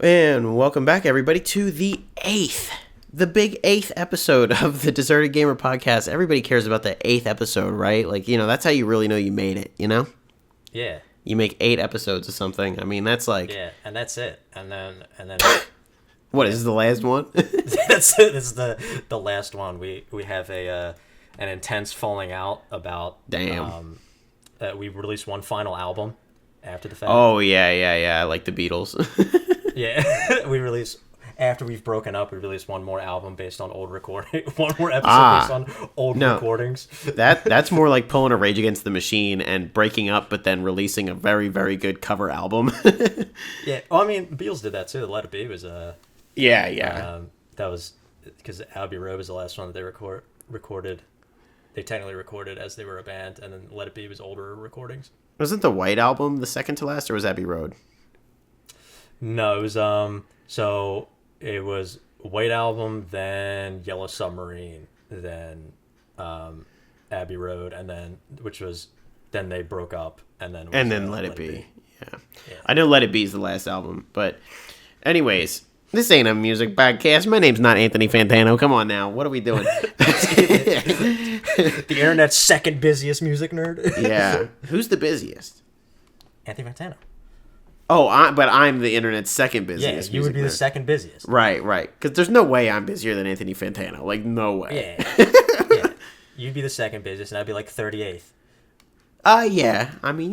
And welcome back, everybody, to the big eighth episode of the Deserted Gamer podcast. Everybody cares about the eighth episode, right? Like, that's how you really know you made it, Yeah. You make 8 episodes of something. I mean, that's like... Yeah, and that's it. And then... What, is this the last one? That's it. This is the last one. We have an intense falling out about... Damn. We released one final album after the fact. Oh, yeah, like the Beatles. Yeah, after we've broken up, we released one more album based on old recording, one more episode based on old recordings. That's more like pulling a Rage Against the Machine and breaking up, but then releasing a very, very good cover album. Yeah, well, I mean, the Beatles did that too. Let It Be was Yeah. That was because Abbey Road was the last one that they recorded. They technically recorded as they were a band, and then Let It Be was older recordings. Wasn't the White Album the second to last, or was Abbey Road? No, it was so it was White Album, then Yellow Submarine, then Abbey Road, and then then they broke up, and then Let It Be. Yeah. I know Let It Be is the last album, but anyways, this ain't a music podcast. My name's not Anthony Fantano. Come on now, what are we doing? The internet's second busiest music nerd. Yeah, who's the busiest? Anthony Fantano. Oh, but I'm the internet's second busiest. Yeah, you would be the second busiest. Right. Because there's no way I'm busier than Anthony Fantano. Like, no way. Yeah. You'd be the second busiest, and I'd be like 38th. Yeah. I mean,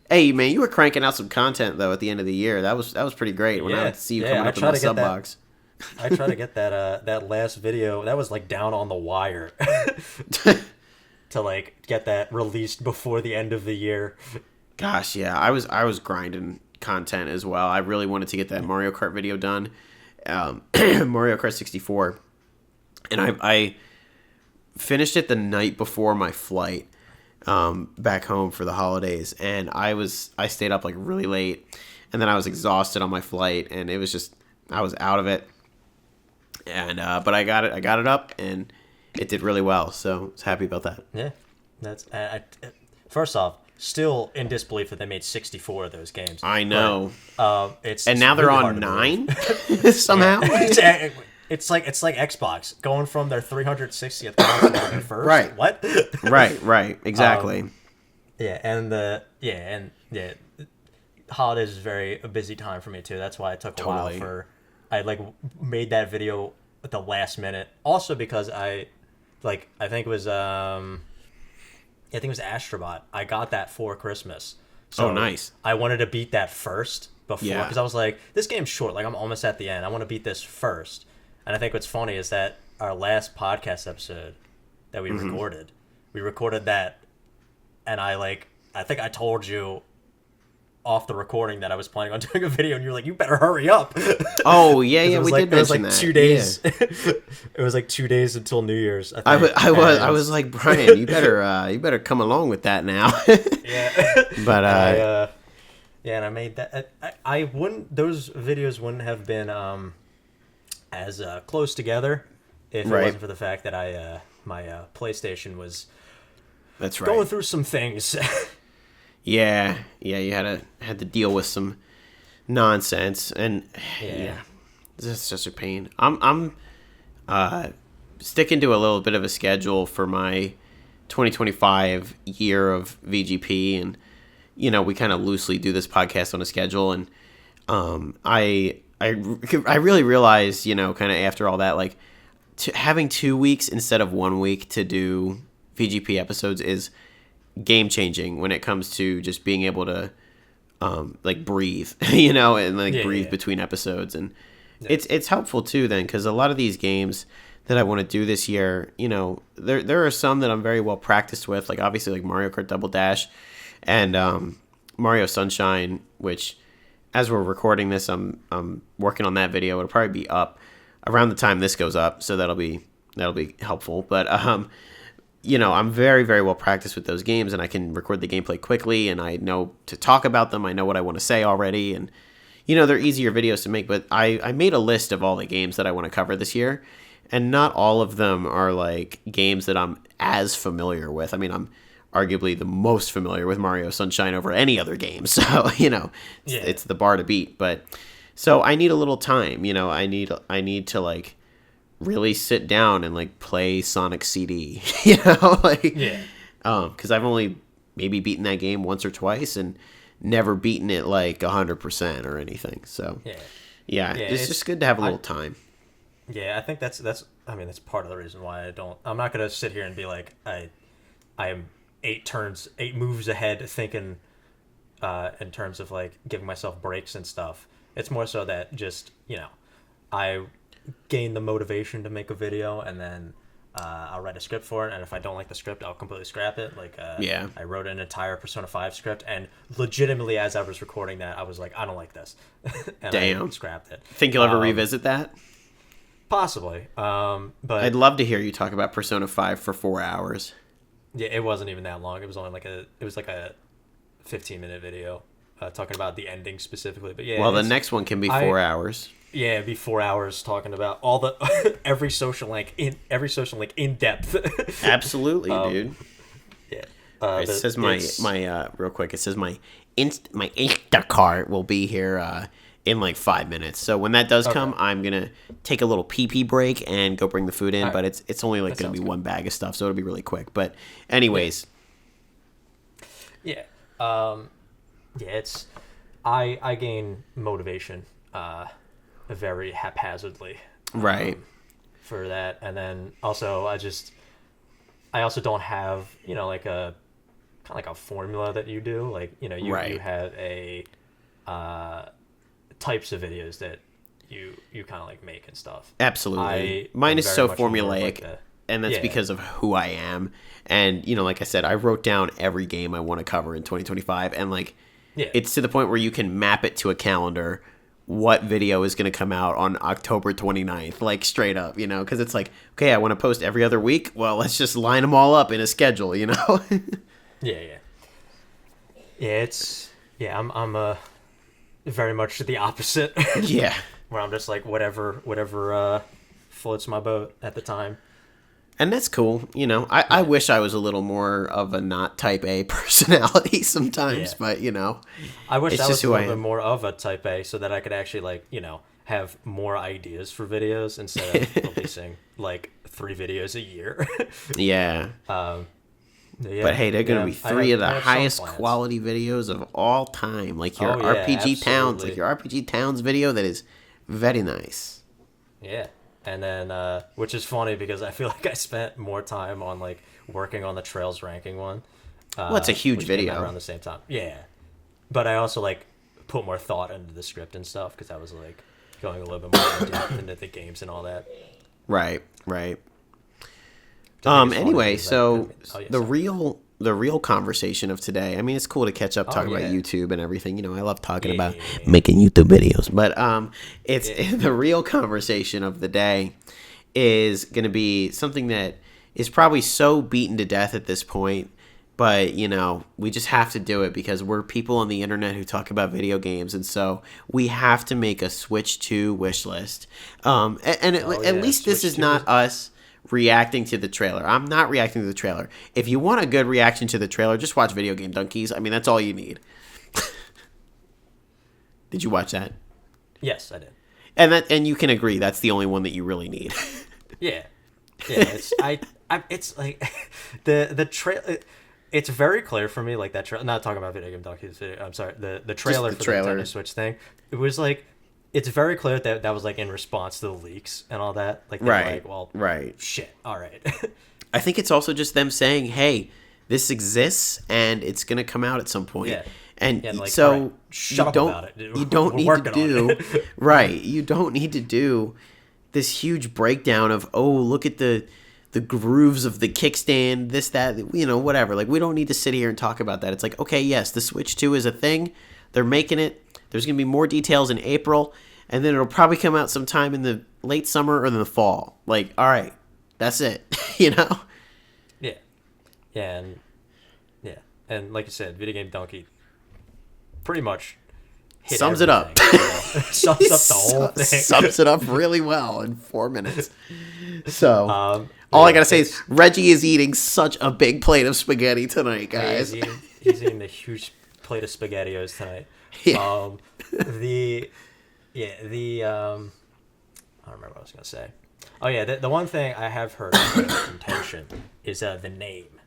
Hey, man, you were cranking out some content though at the end of the year. That was pretty great. When I would see you coming up in my sub box. I try to get that last video. That was like down on the wire to like get that released before the end of the year. Gosh, yeah, I was grinding content as well. I really wanted to get that Mario Kart video done, Mario Kart 64, and I finished it the night before my flight back home for the holidays, and I stayed up like really late, and then I was exhausted on my flight, and it was just I was out of it, and but I got it up, and it did really well, so I was happy about that. Yeah, that's first off. Still in disbelief that they made 64 of those games. I know. But, and now they're on 9 somehow. It's like Xbox going from their 360th console to their first. Right. What? Right. Exactly. Holidays is a busy time for me too. That's why it took a while I made that video at the last minute. Also because I think it was I think it was Astrobot. I got that for Christmas. So nice. I wanted to beat that first before, because I was like, this game's short. Like, I'm almost at the end. I want to beat this first. And I think what's funny is that our last podcast episode that we recorded that, and I think I told you off the recording that I was planning on doing a video, and you were like, you better hurry up. Oh, yeah, we did mention that. 2 days. Yeah. It was like 2 days until New Year's, I think. I was like, Brian, you better come along with that now. Yeah. But and I made that. I wouldn't. Those videos wouldn't have been as close together if it wasn't for the fact that my PlayStation was going through some things. Yeah, you had to deal with some nonsense, and yeah, it's just a pain. I'm sticking to a little bit of a schedule for my 2025 year of VGP, and we kind of loosely do this podcast on a schedule, and I really realized, kind of after all that, like having 2 weeks instead of 1 week to do VGP episodes is game changing when it comes to just being able to breathe, and breathe between episodes, and it's helpful too then, because a lot of these games that I want to do this year, there are some that I'm very well practiced with, like obviously like Mario Kart Double Dash and Mario Sunshine, which as we're recording this, I'm working on that video. It'll probably be up around the time this goes up, so that'll be helpful, but I'm very, very well practiced with those games, and I can record the gameplay quickly, and I know to talk about them. I know what I want to say already, and, they're easier videos to make, but I made a list of all the games that I want to cover this year, and not all of them are, like, games that I'm as familiar with. I mean, I'm arguably the most familiar with Mario Sunshine over any other game. So, it's the bar to beat. But so I need a little time, I need to like really sit down and like play Sonic CD, because I've only maybe beaten that game once or twice and never beaten it like 100% or anything. So it's just good to have a little time. Yeah, I think that's part of the reason why I'm not gonna sit here and be like I am 8 moves ahead thinking in terms of like giving myself breaks and stuff. It's more so that just I gain the motivation to make a video, and then I'll write a script for it, and if I don't like the script, I'll completely scrap it. Like I wrote an entire Persona 5 script, and legitimately as I was recording that, I was like, I don't like this. And Damn. I scrapped it. Think you'll ever revisit that? Possibly. But I'd love to hear you talk about Persona 5 for 4 hours. Yeah, it wasn't even that long. It was only like a 15-minute video talking about the ending specifically. But yeah. Well, the next one can be 4 hours. Yeah, it'd be 4 hours talking about all the every social link in depth. Absolutely, dude. Yeah. It says my real quick. It says my Instacart will be here in like 5 minutes. So when that does come, I'm gonna take a little pee break and go bring the food in. But it's only like gonna be one bag of stuff, so it'll be really quick. But anyways, it's I gain motivation very haphazardly, right, for that, and then also I also don't have like a kind of like a formula that you do, like you have a types of videos that you kind of like make and stuff. Absolutely. Mine is so formulaic, and that's because of who I am. And like I said, I wrote down every game I want to cover in 2025, and like it's to the point where you can map it to a calendar what video is going to come out on October 29th, like straight up, because it's like, okay, I want to post every other week. Well, let's just line them all up in a schedule, I'm very much the opposite. Where I'm just like whatever floats my boat at the time. And that's cool. I wish I was a little more of a not type A personality sometimes, but I wish I was a little bit more of a type A so that I could actually have more ideas for videos instead of releasing like 3 videos a year. But hey, they're gonna be 3 of the highest quality videos of all time, like your RPG Towns, like your RPG Towns video that is very nice. Yeah. And then, which is funny because I feel like I spent more time on like working on the Trails ranking one. Well, it's a huge video around the same time. Yeah, but I also like put more thought into the script and stuff because I was like going a little bit more in depth into the games and all that. Right. Anyway, so the real conversation of today. I mean, it's cool to catch up, talk about YouTube and everything. I love talking about making YouTube videos, but the real conversation of the day is going to be something that is probably so beaten to death at this point, but we just have to do it because we're people on the internet who talk about video games, and so we have to make a Switch 2 wish list. At least this is not us reacting to the trailer. I'm not reacting to the trailer. If you want a good reaction to the trailer, just watch Video Game Donkeys. I mean, that's all you need. Did you watch that? Yes, I did. And you can agree that's the only one that you really need. It's it's like the trailer. It's very clear for me, like that trailer. Not talking about Video Game Donkeys. I'm sorry. The trailer for the Nintendo Switch thing. It was like. It's very clear that was like in response to the leaks and all that. Like, shit. All right. I think it's also just them saying, "Hey, this exists and it's gonna come out at some point." Yeah. And like, so shut up about it. You don't need to do right. You don't need to do this huge breakdown of look at the grooves of the kickstand, this, that, whatever. Like, we don't need to sit here and talk about that. It's like, okay, yes, the Switch 2 is a thing. They're making it. There's going to be more details in April, and then it'll probably come out sometime in the late summer or in the fall. Like, all right, that's it, Yeah. And like you said, Video Game Donkey pretty much sums it up. sums up the whole thing. Sums it up really well in 4 minutes. So, all yeah, I gotta say is Reggie is eating such a big plate of spaghetti tonight, guys. He's eating a huge plate of SpaghettiOs tonight. Yeah. I don't remember what I was gonna say. Oh yeah, the one thing I have heard of contention is the name.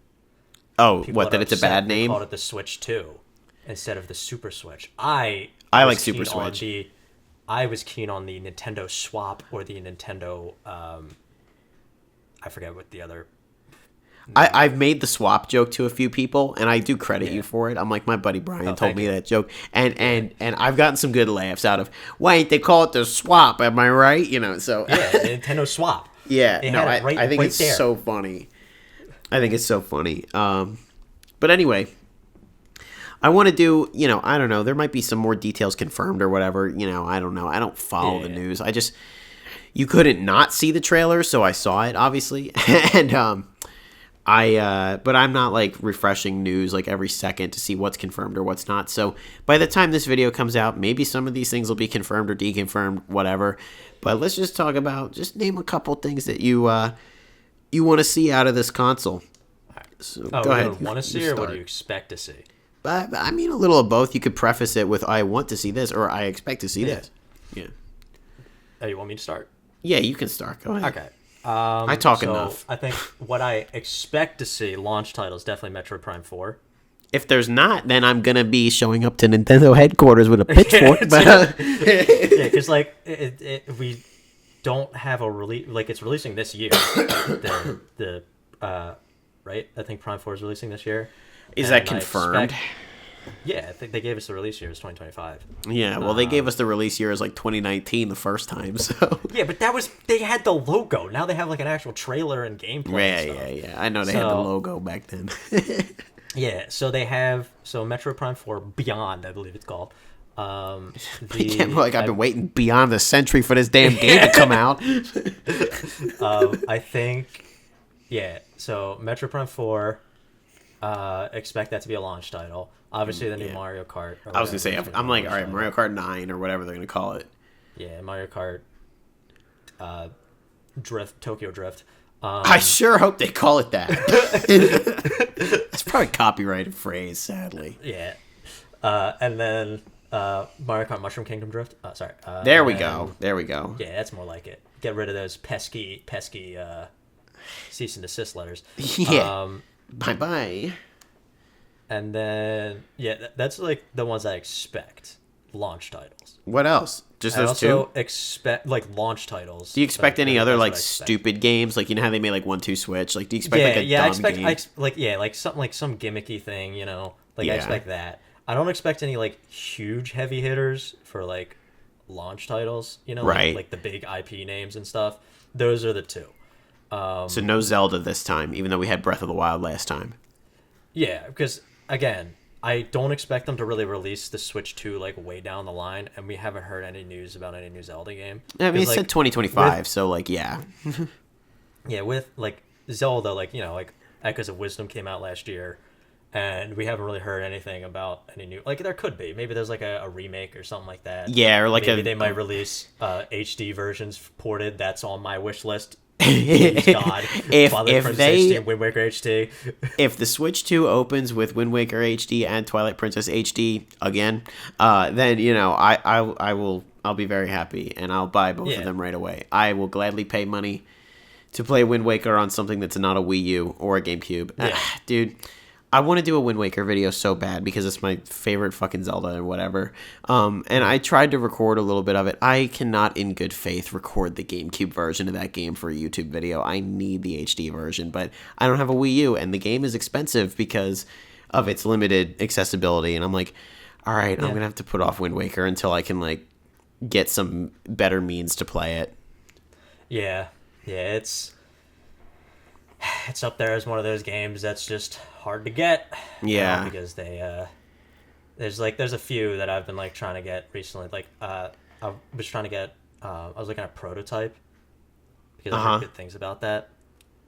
Oh, People that it's a bad name? They called it the Switch 2 instead of the Super Switch. I like Super Switch. I was keen on the Nintendo Swap or the Nintendo. I forget what the other. I've made the swap joke to a few people, and I do credit you for it. I'm like, my buddy Brian told me that joke, and I've gotten some good laughs out of. Why ain't they call it the swap? Am I right? So yeah, the Nintendo Swap. Yeah, I think it's so funny. I think it's so funny. But anyway, I want to do. I don't know. There might be some more details confirmed or whatever. I don't know. I don't follow the news. You couldn't not see the trailer, so I saw it obviously, and but I'm not like refreshing news like every second to see what's confirmed or what's not. So by the time this video comes out, maybe some of these things will be confirmed or deconfirmed, whatever. But let's just name a couple things that you want to see out of this console. So go ahead. Want to see or what do you expect to see? I mean, a little of both. You could preface it with "I want to see this" or "I expect to see this." Yeah. Oh, you want me to start? Yeah, you can start. Go ahead. Okay. I talk enough. I think what I expect to see launch titles definitely Metroid Prime 4. If there's not, then I'm gonna be showing up to Nintendo headquarters with a pitchfork. Because we don't have a release. Like it's releasing this year. Right? I think Prime 4 is releasing this year. Is that confirmed? Yeah, I think they gave us the release year as 2025. Yeah, well, they gave us the release year as like 2019 the first time, so. Yeah, but they had the logo. Now they have like an actual trailer and gameplay. Yeah. I know they had the logo back then. Yeah, so they have Metroid Prime 4 Beyond, I believe it's called. I've been waiting beyond the century for this damn game to come out. I think, so Metroid Prime 4, expect that to be a launch title. Obviously, the new Mario Kart. I was going to say, I'm like, all right, Mario Kart 9 or whatever they're going to call it. Yeah, Mario Kart Tokyo Drift. I sure hope they call it that. That's probably a copyrighted phrase, sadly. Yeah. And then Mario Kart Mushroom Kingdom Drift. Sorry. There we go. Yeah, that's more like it. Get rid of those pesky cease and desist letters. Yeah. Bye-bye. And then, that's like the ones I expect. Launch titles. What else? Just those two? I also expect, like, launch titles. Do you expect any other, like, stupid games? Like, you know how they made, like, 1-2 Switch? Like, do you expect, like, a dumb game? Like some gimmicky thing, Like, I expect that. I don't expect any, like, huge heavy hitters for, like, launch titles, Right. Like the big IP names and stuff. Those are the two. So no Zelda this time, even though we had Breath of the Wild last time. Yeah, because, again, I don't expect them to really release the Switch 2 like way down the line, and we haven't heard any news about any new Zelda game. I mean, it said 2025, so like, yeah. Yeah, with like Zelda, like like Echoes of Wisdom came out last year, and we haven't really heard anything about any new. Like there could be, maybe there's like a remake or something like that. Yeah, or like maybe they might release HD versions ported. That's on my wish list. Please God, if Princess they HD, Wind Waker HD. If the Switch 2 opens with Wind Waker HD and Twilight Princess HD again, then I'll be very happy and I'll buy both of them right away. I will gladly pay money to play Wind Waker on something that's not a Wii U or a GameCube. Yeah. Dude, I want to do a Wind Waker video so bad because it's my favorite fucking Zelda and whatever. And I tried to record a little bit of it. I cannot in good faith record the GameCube version of that game for a YouTube video. I need the HD version, but I don't have a Wii U, and the game is expensive because of its limited accessibility. And I'm like, all right, I'm going to have to put off Wind Waker until I can like get some better means to play it. Yeah, it's up there as one of those games that's just hard to get. Yeah, because there's a few that I've been like trying to get recently. Like I was trying to get I was looking at Prototype because I heard good things about that.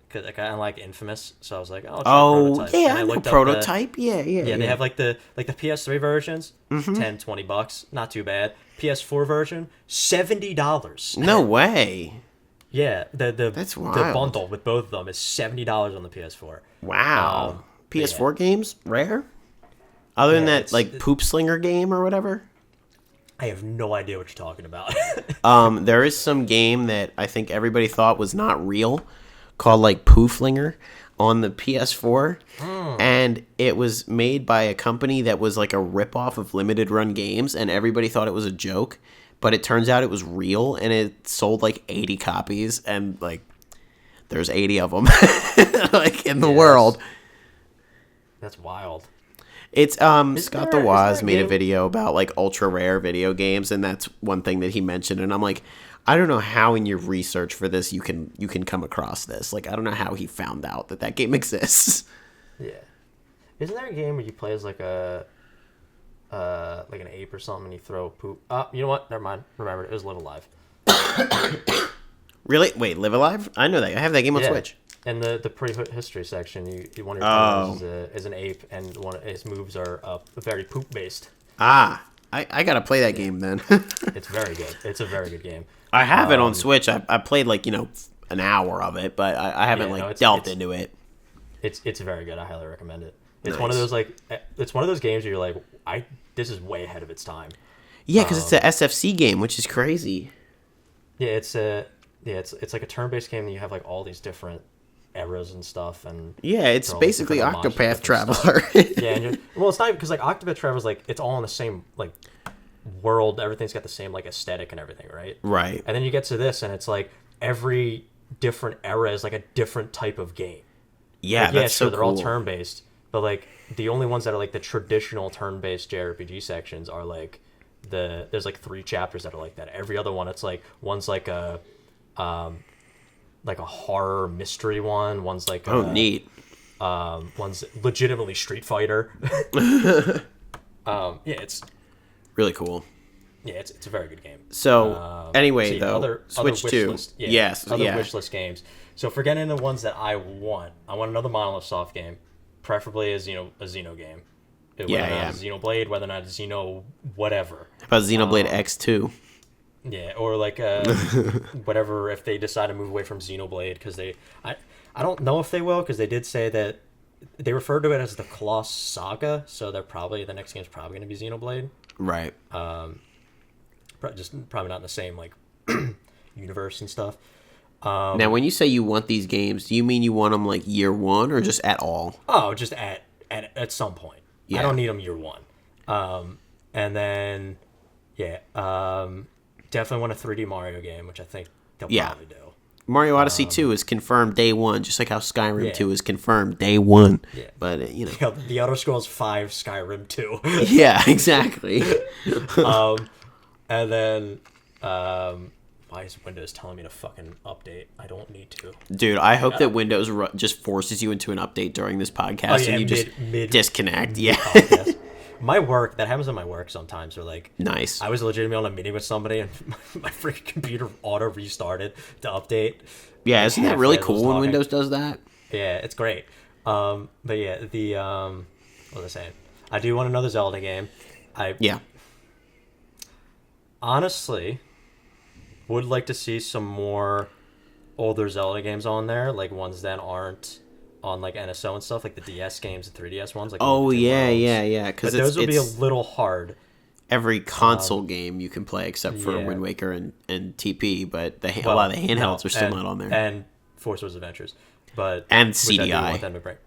because I kind of like Infamous, so I was like, oh, Oh, yeah, and I know looked up Prototype. Yeah. they have like the PS3 versions, $10-$20, not too bad. PS4 version, $70. No way. Yeah, That's the wild. bundle with both of them is $70 on the PS4. Wow. PS4 yeah. games? Rare? Other than that, it's- like, Poop Slinger game or whatever? I have no idea what you're talking about. There is some game that I think everybody thought was not real called, like, Pooflinger on the PS4. And it was made by a company that was, like, a ripoff of limited run games, and everybody thought it was a joke. But it turns out it was real, and it sold, like, 80 copies, and, like, there's 80 of them, like, in the world. That's wild. It's Scott the Waz made a game? video about like ultra rare video games, and that's one thing that he mentioned. And I'm like, I don't know how in your research for this you can come across this. Like, I don't know how he found out that game exists. Yeah. Isn't there a game where you play as like a like an ape or something and you throw poop? You know what? Never mind. Remember, it was Live Alive. Really? Wait, Live Alive? I know that. I have that game on Yeah. Switch. In the pre-history section, you one of your players is an ape, and one of his moves are very poop based. I gotta play that game then. It's very good. It's a very good game. I have it on Switch. I played like an hour of it, but I haven't delved into it. It's very good. I highly recommend it. It's Nice. one of those it's one of those games where you're like, this is way ahead of its time. Yeah, because it's a SFC game, which is crazy. Yeah, it's like a turn-based game that you have like all these different eras and stuff, and Yeah, it's all these basically different homages to Octopath different stuff. Traveler. Yeah, and well, it's not because like Octopath Traveler's like it's all in the same like world. Everything's got the same like aesthetic and everything, right? Right. And then you get to this, and it's like every different era is like a different type of game. Yeah, Like, that's sure, so they're cool. all turn-based, but like the only ones that are like the traditional turn-based JRPG sections are like there's like 3 chapters that are like that. Every other one, it's like one's like a horror mystery one. One's like Neat. one's legitimately Street Fighter. It's Really cool. it's a very good game. So anyway, though, other Switch wish 2. list, Yes, wish list games. So if we're getting into ones that I want another Monolith Soft game, preferably a Xeno game. Whether or not it's Xenoblade, whether or not it's Xeno whatever. How about Xenoblade X2? Yeah, or like whatever if they decide to move away from Xenoblade, because I don't know if they will, because they did say that they referred to it as the Colossus Saga, so the next game's probably going to be Xenoblade. Right. Just probably not in the same like universe and stuff. Now, when you say you want these games, do you mean you want them like year one or just at all? Oh, just at some point. Yeah. I don't need them year one. And then definitely want a 3D Mario game, which I think they'll probably do. Mario Odyssey 2 is confirmed day one, just like how Skyrim Yeah. 2 is confirmed day one. Yeah. But, The Elder Scrolls 5 Skyrim 2. Yeah, exactly. And then why is Windows telling me to fucking update? I don't need to. Dude, I hope that Windows just forces you into an update during this podcast and you just disconnect. Yeah. Podcast. My work, that happens in my work sometimes, or like Nice. I was legitimately on a meeting with somebody and my freaking computer auto restarted to update. Yeah, isn't that really Halfway as I was cool when talking. Windows does that? Yeah, it's great. But yeah, what was I saying? I do want another Zelda game. Yeah. Honestly would like to see some more older Zelda games on there, like ones that aren't on like NSO and stuff, like the DS games and 3DS ones. Like Oh, Link to yeah, Worlds. yeah. But Because those would be a it's little hard. every console game you can play except for Yeah. Wind Waker and TP, but a lot of the handhelds are still not on there. And Force Wars Adventures, but And which I do CDI. want them to bring.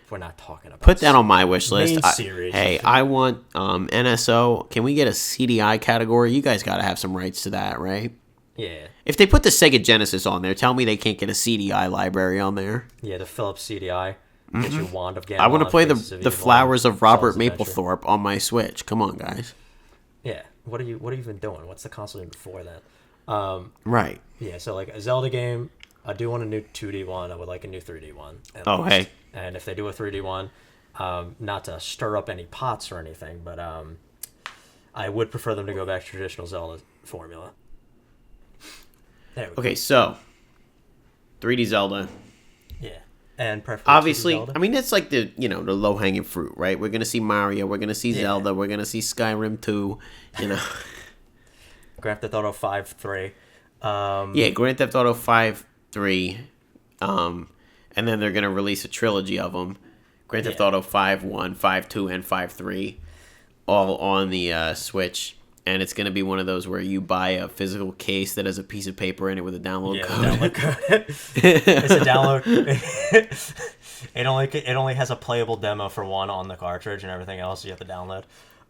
We're not talking about. Put that on my wish list. Main series. Hey, I want NSO. Can we get a CDI category? You guys got to have some rights to that, right? Yeah, If they put the Sega Genesis on there, tell me they can't get a CDI library on there. yeah. The Philips CDI. Get your Wand of Ganon. I want to play Faces of the Evil, Flowers of Robert Solo's Adventure. Mapplethorpe on my Switch. Come on, guys. Yeah. What are you even doing? What's the console even before that? Right. Yeah. So like a Zelda game. I do want a new 2D one. I would like a new 3D one. at Oh, least. hey. And if they do a 3D one, not to stir up any pots or anything, but I would prefer them to go back to traditional Zelda formula. There we go. Okay, so 3D Zelda. And preferably Obviously, Zelda. I mean, it's like the low hanging fruit, right? We're gonna see Mario, we're gonna see Zelda, we're gonna see Skyrim 2, you know. Grand Theft Auto 5 3. Yeah, Grand Theft Auto 5, 3, and then they're gonna release a trilogy of them: Grand Theft Auto 5 1, 5 2, and 5 3, all on the Switch. And it's gonna be one of those where you buy a physical case that has a piece of paper in it with a download code. Download code. It's a download. It only has a playable demo for one on the cartridge, and everything else you have to download.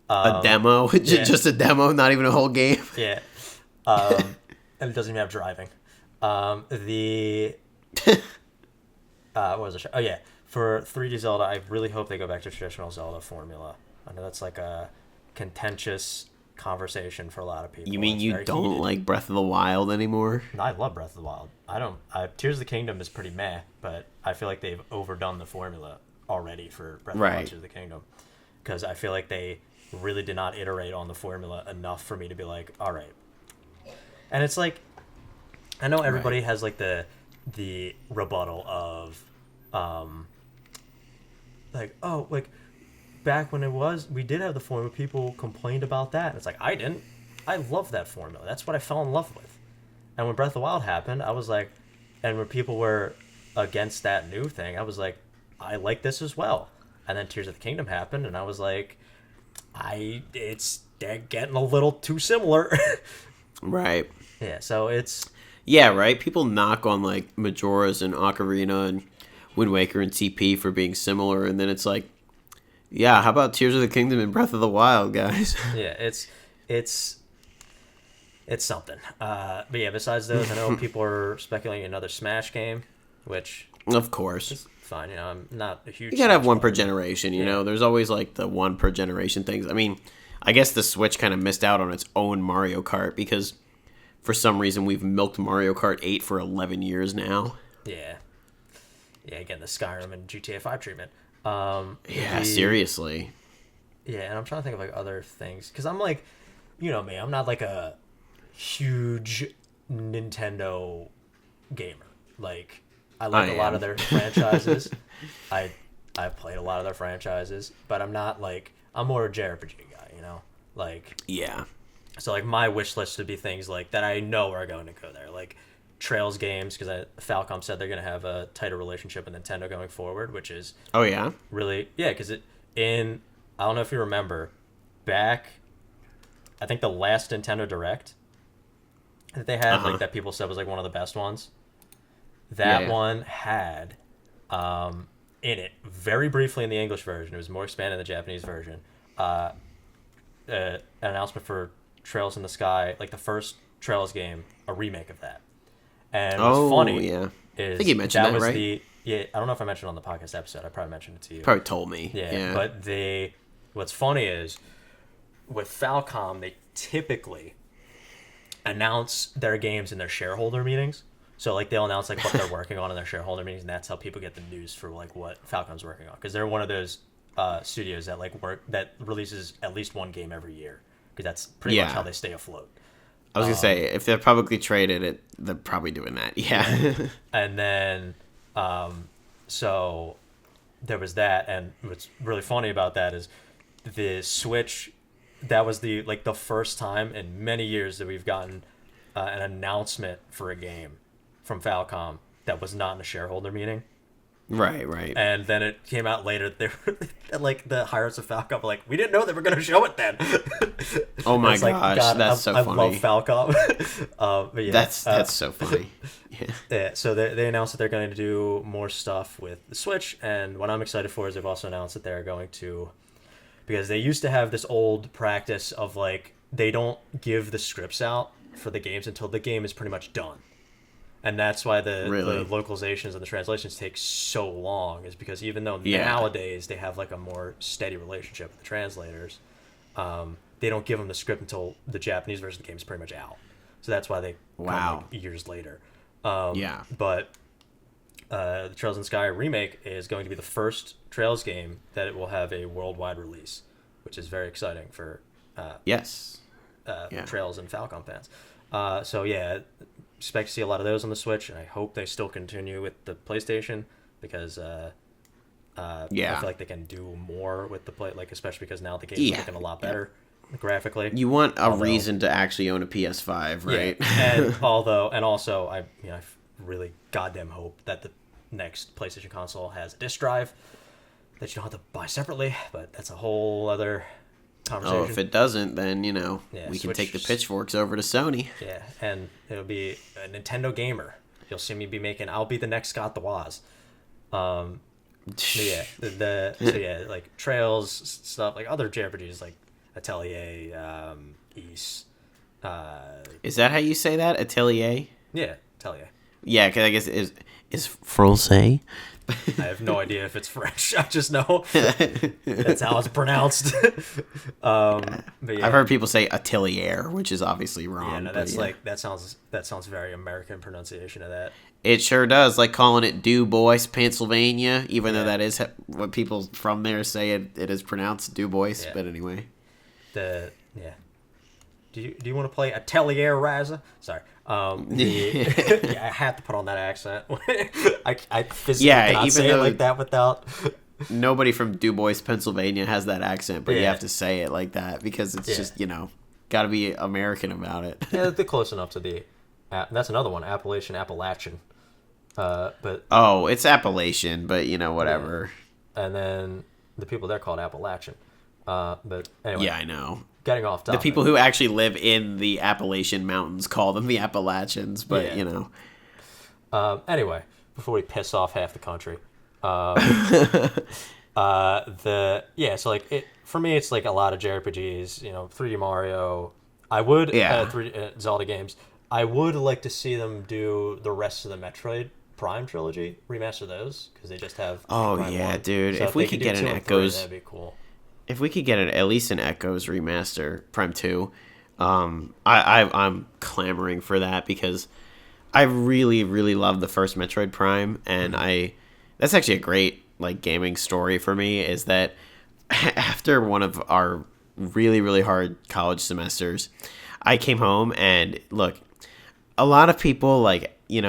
A demo, just a demo, not even a whole game. Yeah, and it doesn't even have driving. What was the show? Oh yeah, for 3D Zelda, I really hope they go back to traditional Zelda formula. I know that's like a contentious conversation for a lot of people. You mean you don't heated. Like Breath of the Wild anymore? No, I love Breath of the Wild. I don't. Tears of the Kingdom is pretty meh, but I feel like they've overdone the formula already for Breath of the Wild, Tears of the Kingdom, because I feel like they really did not iterate on the formula enough for me to be like, all right. And it's like, I know everybody has like the rebuttal of, back when we did have the formula, people complained about that. And it's like, I didn't. I love that formula. That's what I fell in love with. And when Breath of the Wild happened, I was like, and when people were against that new thing, I was like, I like this as well. And then Tears of the Kingdom happened, and I was like, they're getting a little too similar. Right. Yeah, so it's... Yeah, right? People knock on, like, Majora's and Ocarina and Wind Waker and TP for being similar, and then it's like, yeah, how about Tears of the Kingdom and Breath of the Wild, guys? Yeah, it's something. But yeah, besides those, I know people are speculating another Smash game, which... Of course. Is fine, I'm not a huge... You gotta have one per generation, you know? There's always, like, the one per generation things. I mean, I guess the Switch kind of missed out on its own Mario Kart because for some reason we've milked Mario Kart 8 for 11 years now. Yeah. Yeah, again, the Skyrim and GTA 5 treatment. Seriously. Yeah, and I'm trying to think of like other things because I'm like, you know me, I'm not like a huge Nintendo gamer. Like, I like a lot of their franchises. I've played a lot of their franchises, but I'm not like, I'm more a JRPG guy, you know? Like, yeah. So like my wish list would be things like that I know are going to go there, like Trails games, because Falcom said they're going to have a tighter relationship with Nintendo going forward, which is really because I don't know if you remember back, I think the last Nintendo Direct that they had like that people said was like one of the best ones. That one had in it very briefly in the English version. It was more expanded in the Japanese version. An announcement for Trails in the Sky, like the first Trails game, a remake of that. And what's funny is I think you mentioned that, was right? I don't know if I mentioned it on the podcast episode. I probably mentioned it to you. Probably told me. Yeah. But what's funny is with Falcom, they typically announce their games in their shareholder meetings. So like they'll announce like what they're working on in their shareholder meetings, and that's how people get the news for like what Falcom's working on, because they're one of those studios that releases at least one game every year, because that's pretty much how they stay afloat. I was gonna say, if they're publicly traded, they're probably doing that. Yeah. And then, so there was that, and what's really funny about that is the Switch. That was the first time in many years that we've gotten an announcement for a game from Falcom that was not in a shareholder meeting. Right. And then it came out later. They were like the hires of Falcom were like, we didn't know they were going to show it then. Oh my gosh, that's so funny. I love Falcom. But yeah, that's so funny. Yeah. So they announced that they're going to do more stuff with the Switch, and what I'm excited for is they've also announced that they're going to, because they used to have this old practice of like they don't give the scripts out for the games until the game is pretty much done. And that's why the localizations and the translations take so long, is because even though nowadays they have like a more steady relationship with the translators, they don't give them the script until the Japanese version of the game is pretty much out. So that's why they come like years later. But the Trails in the Sky remake is going to be the first Trails game that it will have a worldwide release, which is very exciting for Trails and Falcom fans. So expect to see a lot of those on the Switch, and I hope they still continue with the PlayStation. because I Yeah. feel like they can do more with the play, like especially because now the game's looking a lot better graphically. You want a reason to actually own a PS5, right? Yeah. And also I really goddamn hope that the next PlayStation console has a disc drive that you don't have to buy separately, but that's a whole other conversation. Oh, if it doesn't, then we can take the pitchforks over to Sony. Yeah, and it'll be a Nintendo gamer. You'll see me be making. I'll be the next Scott the Woz. Like Trails stuff, like other JRPGs like Atelier, Ys. Is that how you say that? Atelier? Yeah, Atelier. Yeah, because I guess is Francais. I have no idea if it's French. I just know that's how it's pronounced. But yeah. I've heard people say Atelier, which is obviously wrong. Yeah, no, that's like that sounds very American pronunciation of that. It sure does, like calling it Du Bois, Pennsylvania, even though that is what people from there say it is pronounced Du Bois. Yeah. But anyway, Do you want to play Atelier Raza? Sorry. I had to put on that accent. I physically cannot say it like that without. Nobody from Du Bois, Pennsylvania has that accent, but you have to say it like that because it's just got to be American about it. Yeah, they're close enough to the. That's another one, Appalachian. But it's Appalachian, but whatever. Yeah. And then the people there called Appalachian. But anyway. Yeah, I know. Getting off topic. The people who actually live in the Appalachian Mountains call them the Appalachians, but Anyway, before we piss off half the country, so like for me, it's like a lot of JRPGs. 3D Mario. I would 3D Zelda games. I would like to see them do the rest of the Metroid Prime trilogy, remaster those because they just have. Oh Prime yeah, 1. dude! So if we could get an Echoes, that'd be cool. If we could get at least an Echoes remaster, Prime 2, I'm clamoring for that because I really, really love the first Metroid Prime, and that's actually a great gaming story for me. Is that after one of our really, really hard college semesters, I came home and look, a lot of people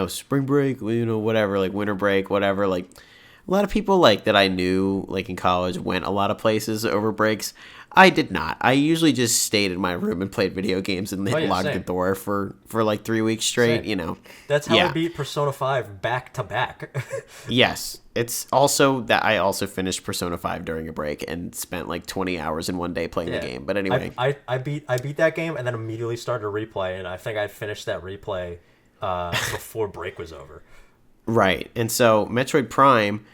spring break, whatever, winter break, whatever, a lot of people that I knew in college went a lot of places over breaks. I did not. I usually just stayed in my room and played video games and then locked the door for 3 weeks straight. Same. That's how I beat Persona 5 back to back. Yes, it's also that I also finished Persona 5 during a break and spent 20 hours in one day playing the game. But anyway, I beat that game and then immediately started a replay, and I think I finished that replay before break was over. Right, and so Metroid Prime.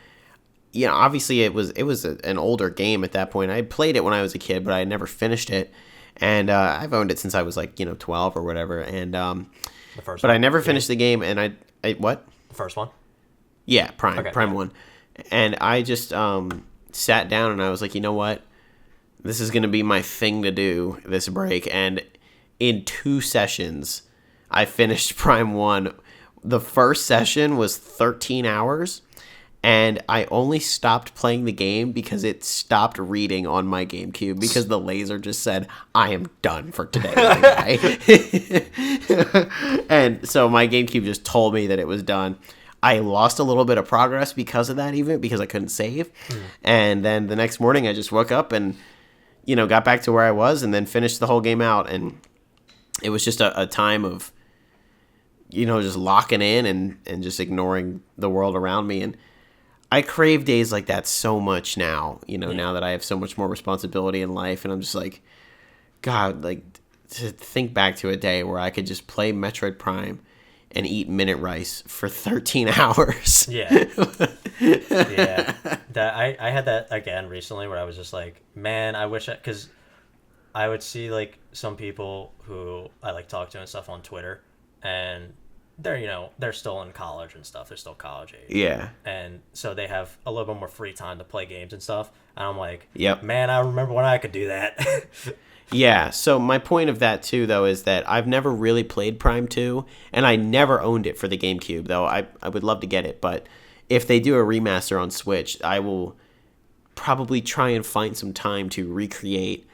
Obviously it was an older game at that point. I played it when I was a kid, but I never finished it. And I've owned it since I was 12 or whatever. And the first but one? I never finished the game. And I what? The first one? Yeah, Prime 1. And I just sat down and I was like, you know what? This is gonna be my thing to do this break. And in 2 sessions, I finished Prime 1. The first session was 13 hours. And I only stopped playing the game because it stopped reading on my GameCube because the laser just said, I am done for today. And so my GameCube just told me that it was done. I lost a little bit of progress because of that, even because I couldn't save. And then the next morning I just woke up and, got back to where I was and then finished the whole game out. And it was just a time of, just locking in and just ignoring the world around me. And I crave days like that so much now, now that I have so much more responsibility in life. And I'm just like, God, to think back to a day where I could just play Metroid Prime and eat minute rice for 13 hours. Yeah. Yeah. I had that again recently where I was just like, man, I wish because I would see some people who I talk to and stuff on Twitter, and they're still in college and stuff. They're still college age. Yeah. And so they have a little bit more free time to play games and stuff. And I'm like, yep. Man, I remember when I could do that. Yeah. So my point of that too, though, is that I've never really played Prime 2, and I never owned it for the GameCube, though I would love to get it. But if they do a remaster on Switch, I will probably try and find some time to recreate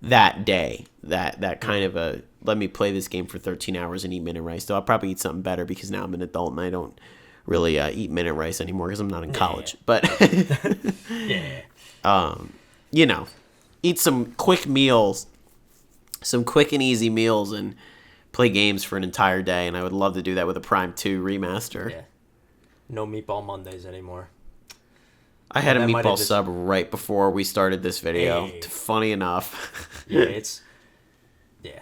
that day, that kind of let me play this game for 13 hours and eat minute rice. So I'll probably eat something better because now I'm an adult and I don't really eat minute rice anymore because I'm not in college. But you know, eat some quick meals, some quick and easy meals, and play games for an entire day. And I would love to do that with a Prime 2 remaster. Yeah. No Meatball Mondays anymore. I had a meatball sub right before we started this video. Hey. Funny enough. Yeah, it's... Yeah.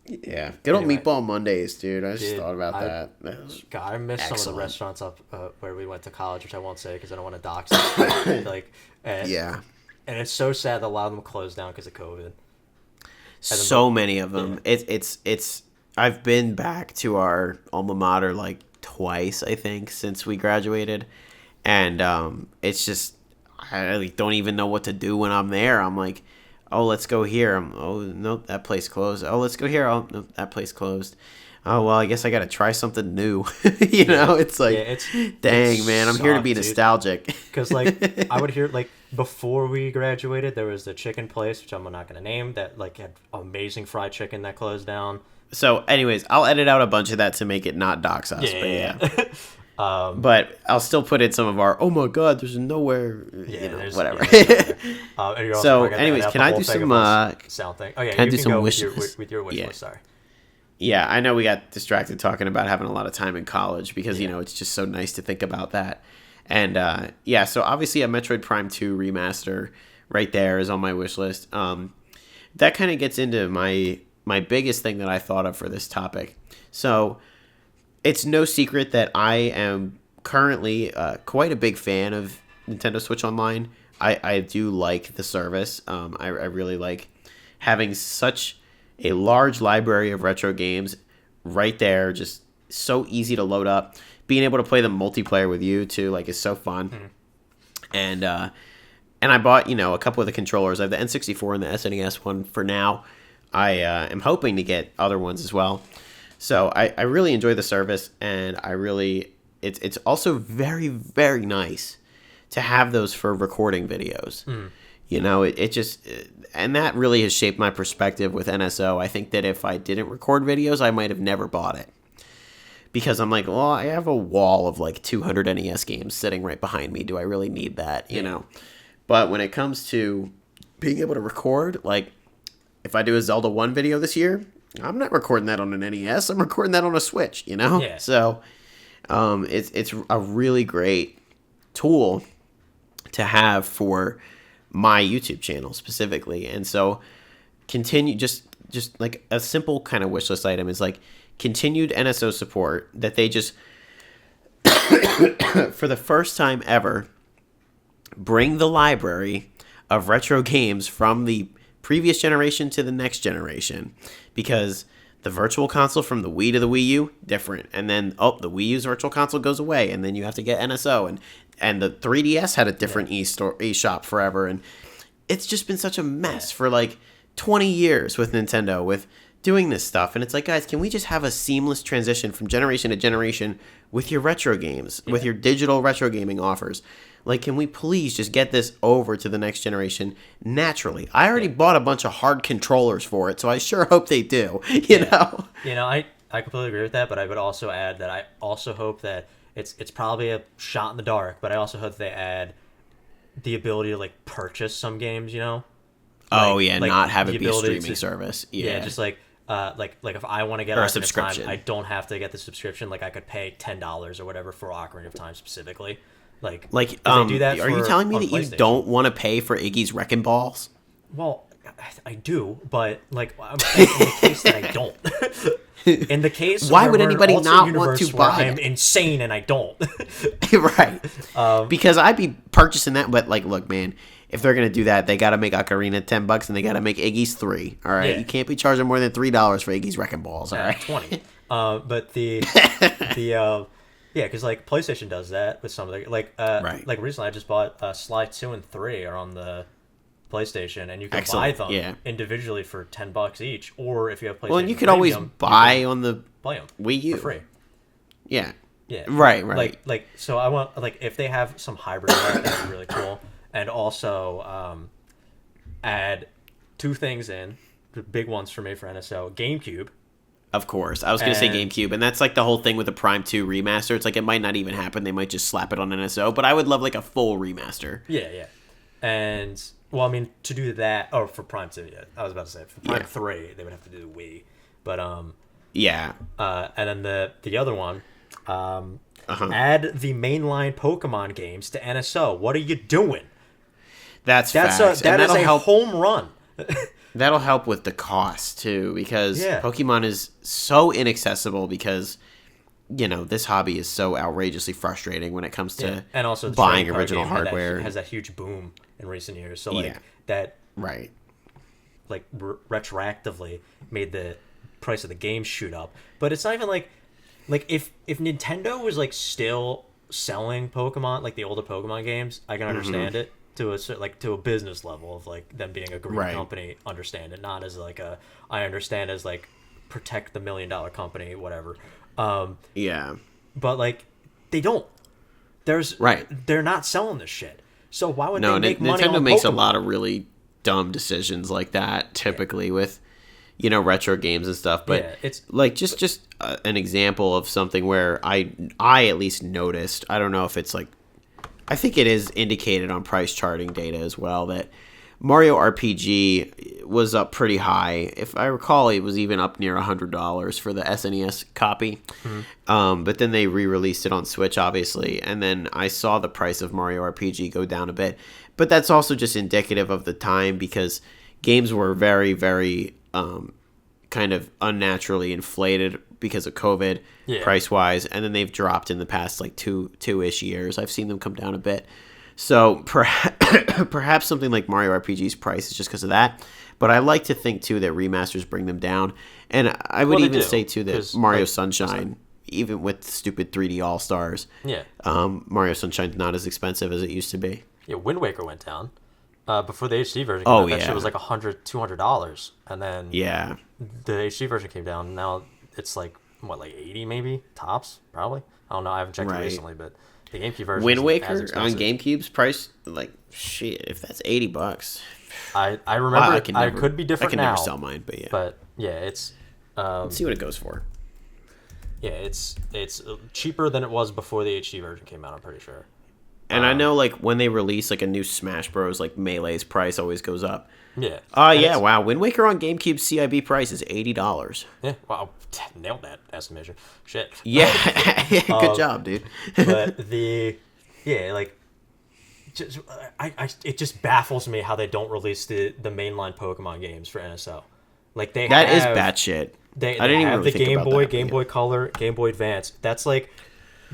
Yeah, good old Meatball Mondays, dude. I just thought about that. God, I miss some of the restaurants up where we went to college, which I won't say because I don't want to dox them. And it's so sad that a lot of them closed down because of COVID. So many of them. Yeah. It's. I've been back to our alma mater like twice, I think, since we graduated, and it's just I don't even know what to do when I'm there. I'm like, oh, let's go here. Oh, nope, that place closed. Oh, let's go here. Oh, nope, that place closed. Oh, well, I guess I got to try something new. You know, it's like, dang, man, I'm here to be nostalgic. Because, like, I would hear, like, before we graduated, there was the chicken place, which I'm not going to name, that, like, had amazing fried chicken that closed down. So, anyways, I'll edit out a bunch of that to make it not dox us. But I'll still put in some of our, oh my God, there's nowhere, whatever. So, anyways, can I do some sound thing? Oh, yeah, can I do some wishes? With your wish list, sorry. Yeah, I know we got distracted talking about having a lot of time in college because, you know, it's just so nice to think about that. And, so obviously a Metroid Prime 2 remaster right there is on my wish list. That kind of gets into my biggest thing that I thought of for this topic. So it's no secret that I am currently quite a big fan of Nintendo Switch Online. I do like the service. I really like having such a large library of retro games right there, just so easy to load up. Being able to play them multiplayer with you too, like, is so fun. And I bought, a couple of the controllers. I have the N64 and the SNES one for now. I am hoping to get other ones as well. So I really enjoy the service, and it's also very, very nice to have those for recording videos. It just, and that really has shaped my perspective with NSO. I think that if I didn't record videos, I might have never bought it. Because I'm like, well, I have a wall of like 200 NES games sitting right behind me. Do I really need that? You know? But when it comes to being able to record, like, if I do a Zelda 1 video this year, I'm not recording that on an NES. I'm recording that on a Switch, Yeah. So it's a really great tool to have for my YouTube channel specifically. And so continue, just like a simple kind of wish list item is like continued NSO support, that they just for the first time ever bring the library of retro games from the previous generation to the next generation, because the virtual console from the Wii to the Wii U, different. And then, the Wii U's virtual console goes away, and then you have to get NSO. And the 3DS had a different eShop forever. And it's just been such a mess for like 20 years with Nintendo, with doing this stuff. And it's like, guys, can we just have a seamless transition from generation to generation with your retro games, with your digital retro gaming offers? Like, can we please just get this over to the next generation naturally? I already bought a bunch of hard controllers for it, so I sure hope they do, you know? I completely agree with that, but I would also add that I also hope that it's probably a shot in the dark, but I also hope they add the ability to, like, purchase some games, not have it be a streaming service. Yeah, just like if I want to get a subscription, I don't have to get the subscription. Like, I could pay $10 or whatever for Ocarina of Time specifically. Like they do that. Are you telling me that you don't want to pay for Iggy's Wrecking Balls? Well, I do, but like in the case that I don't. In the case, why would anybody not want to buy? I am insane and I don't. Right. Because I'd be purchasing that, but like, look, man, if they're gonna do that, they got to make Ocarina $10, and they got to make Iggy's $3. All right, you can't be charging more than $3 for Iggy's Wrecking Balls. All right, $20. But the yeah, because like PlayStation does that with some of the like recently I just bought Sly 2 and 3 are on the PlayStation, and you can buy them individually for $10 each, or if you have PlayStation. Well, and you could always buy on the Wii U for free. Yeah. Yeah. Right. Like so I want, like, if they have some hybrid that'd be really cool, and also add two things in, the big ones for me for NSO: GameCube, Of course. I was going to say GameCube, and that's like the whole thing with the Prime 2 remaster. It's like it might not even happen. They might just slap it on NSO, but I would love like a full remaster. Yeah. And, well, I mean, to do that, or for Prime 2, yeah, I was about to say, for Prime 3, they would have to do the Wii. But, yeah. And then the other one, add the mainline Pokemon games to NSO. What are you doing? That is a home run. That'll help with the cost too, because Yeah. Pokemon is so inaccessible because, this hobby is so outrageously frustrating when it comes to and also the buying trading card original game hardware. has that huge boom in recent years. So that Right. like retroactively made the price of the game shoot up. But it's not even like if Nintendo was like still selling Pokemon, like the older Pokemon games, I can understand it to a business level of like them being a great company, understand it, not as like I understand as like protect the $1 million company, whatever. But like they don't. They're not selling this shit. So why would they make money on Nintendo makes Pokemon? a lot of really dumb decisions like that typically with retro games and stuff, but it's like just an example of something where I at least noticed. I don't know if it's like, I think it is indicated on price charting data as well that Mario RPG was up pretty high. If I recall, it was even up near $100 for the SNES copy. But then they re-released it on Switch, obviously, and then I saw the price of Mario RPG go down a bit. But that's also just indicative of the time because games were very, very kind of unnaturally inflated because of COVID, price-wise, and then they've dropped in the past like two-ish years. I've seen them come down a bit. So perhaps something like Mario RPG's price is just because of that. But I like to think, too, that remasters bring them down. And I would even say, too, that Mario Sunshine, even with stupid 3D All-Stars, Mario Sunshine's not as expensive as it used to be. Yeah, Wind Waker went down. Before the HD version came out, that shit was like $100-$200. And then the HD version came down. Now it's like, like 80 maybe? Tops? Probably? I don't know. I haven't checked it recently, but the GameCube version Wind Waker on GameCube's price, like, shit, if that's $80. I remember I could be different now. I can never sell mine, but yeah. But yeah, it's... let's see what it goes for. Yeah, it's cheaper than it was before the HD version came out, I'm pretty sure. And I know, like, when they release, like, a new Smash Bros., like, Melee's price always goes up. Yeah. Wow. Wind Waker on GameCube CIB price is $80. Yeah, wow. Nailed that estimation. Shit. Yeah. Good job, dude. But it just baffles me how they don't release the mainline Pokemon games for NSO. Like, that is batshit. I didn't even really think about that. Game Boy Color, Game Boy Advance. That's like...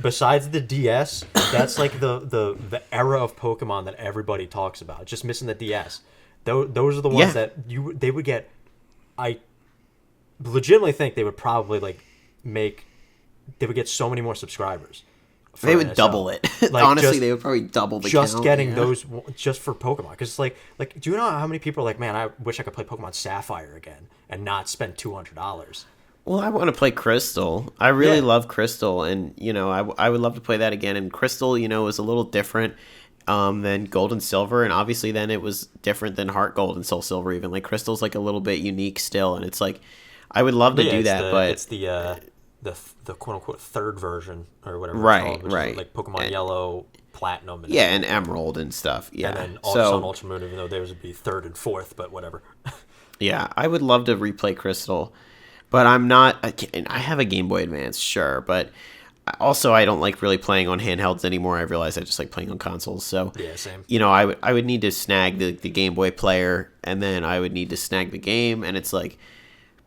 Besides the DS, that's like the era of Pokemon that everybody talks about. Just missing the DS. Those are the ones that they would get. I legitimately think they would probably they would get so many more subscribers. They would double it. Like, honestly, they would probably double the count. Just getting those just for Pokemon. Because like, do you know how many people are like, man, I wish I could play Pokemon Sapphire again and not spend $200? Well, I want to play Crystal. I really love Crystal, and I would love to play that again. And Crystal, was a little different than Gold and Silver, and obviously then it was different than Heart Gold and Soul Silver. Even like Crystal's like a little bit unique still, and it's like I would love to do that, but it's the quote unquote third version or whatever. It's called, which is like Pokemon Yellow, Platinum, and Emerald and stuff. Yeah, and then Sun, Ultra Moon, even though theirs would be third and fourth, but whatever. Yeah, I would love to replay Crystal. But I'm not. I have a Game Boy Advance, sure, but also I don't like really playing on handhelds anymore. I realize I just like playing on consoles. So yeah, same. I would need to snag the Game Boy player, and then I would need to snag the game, and it's like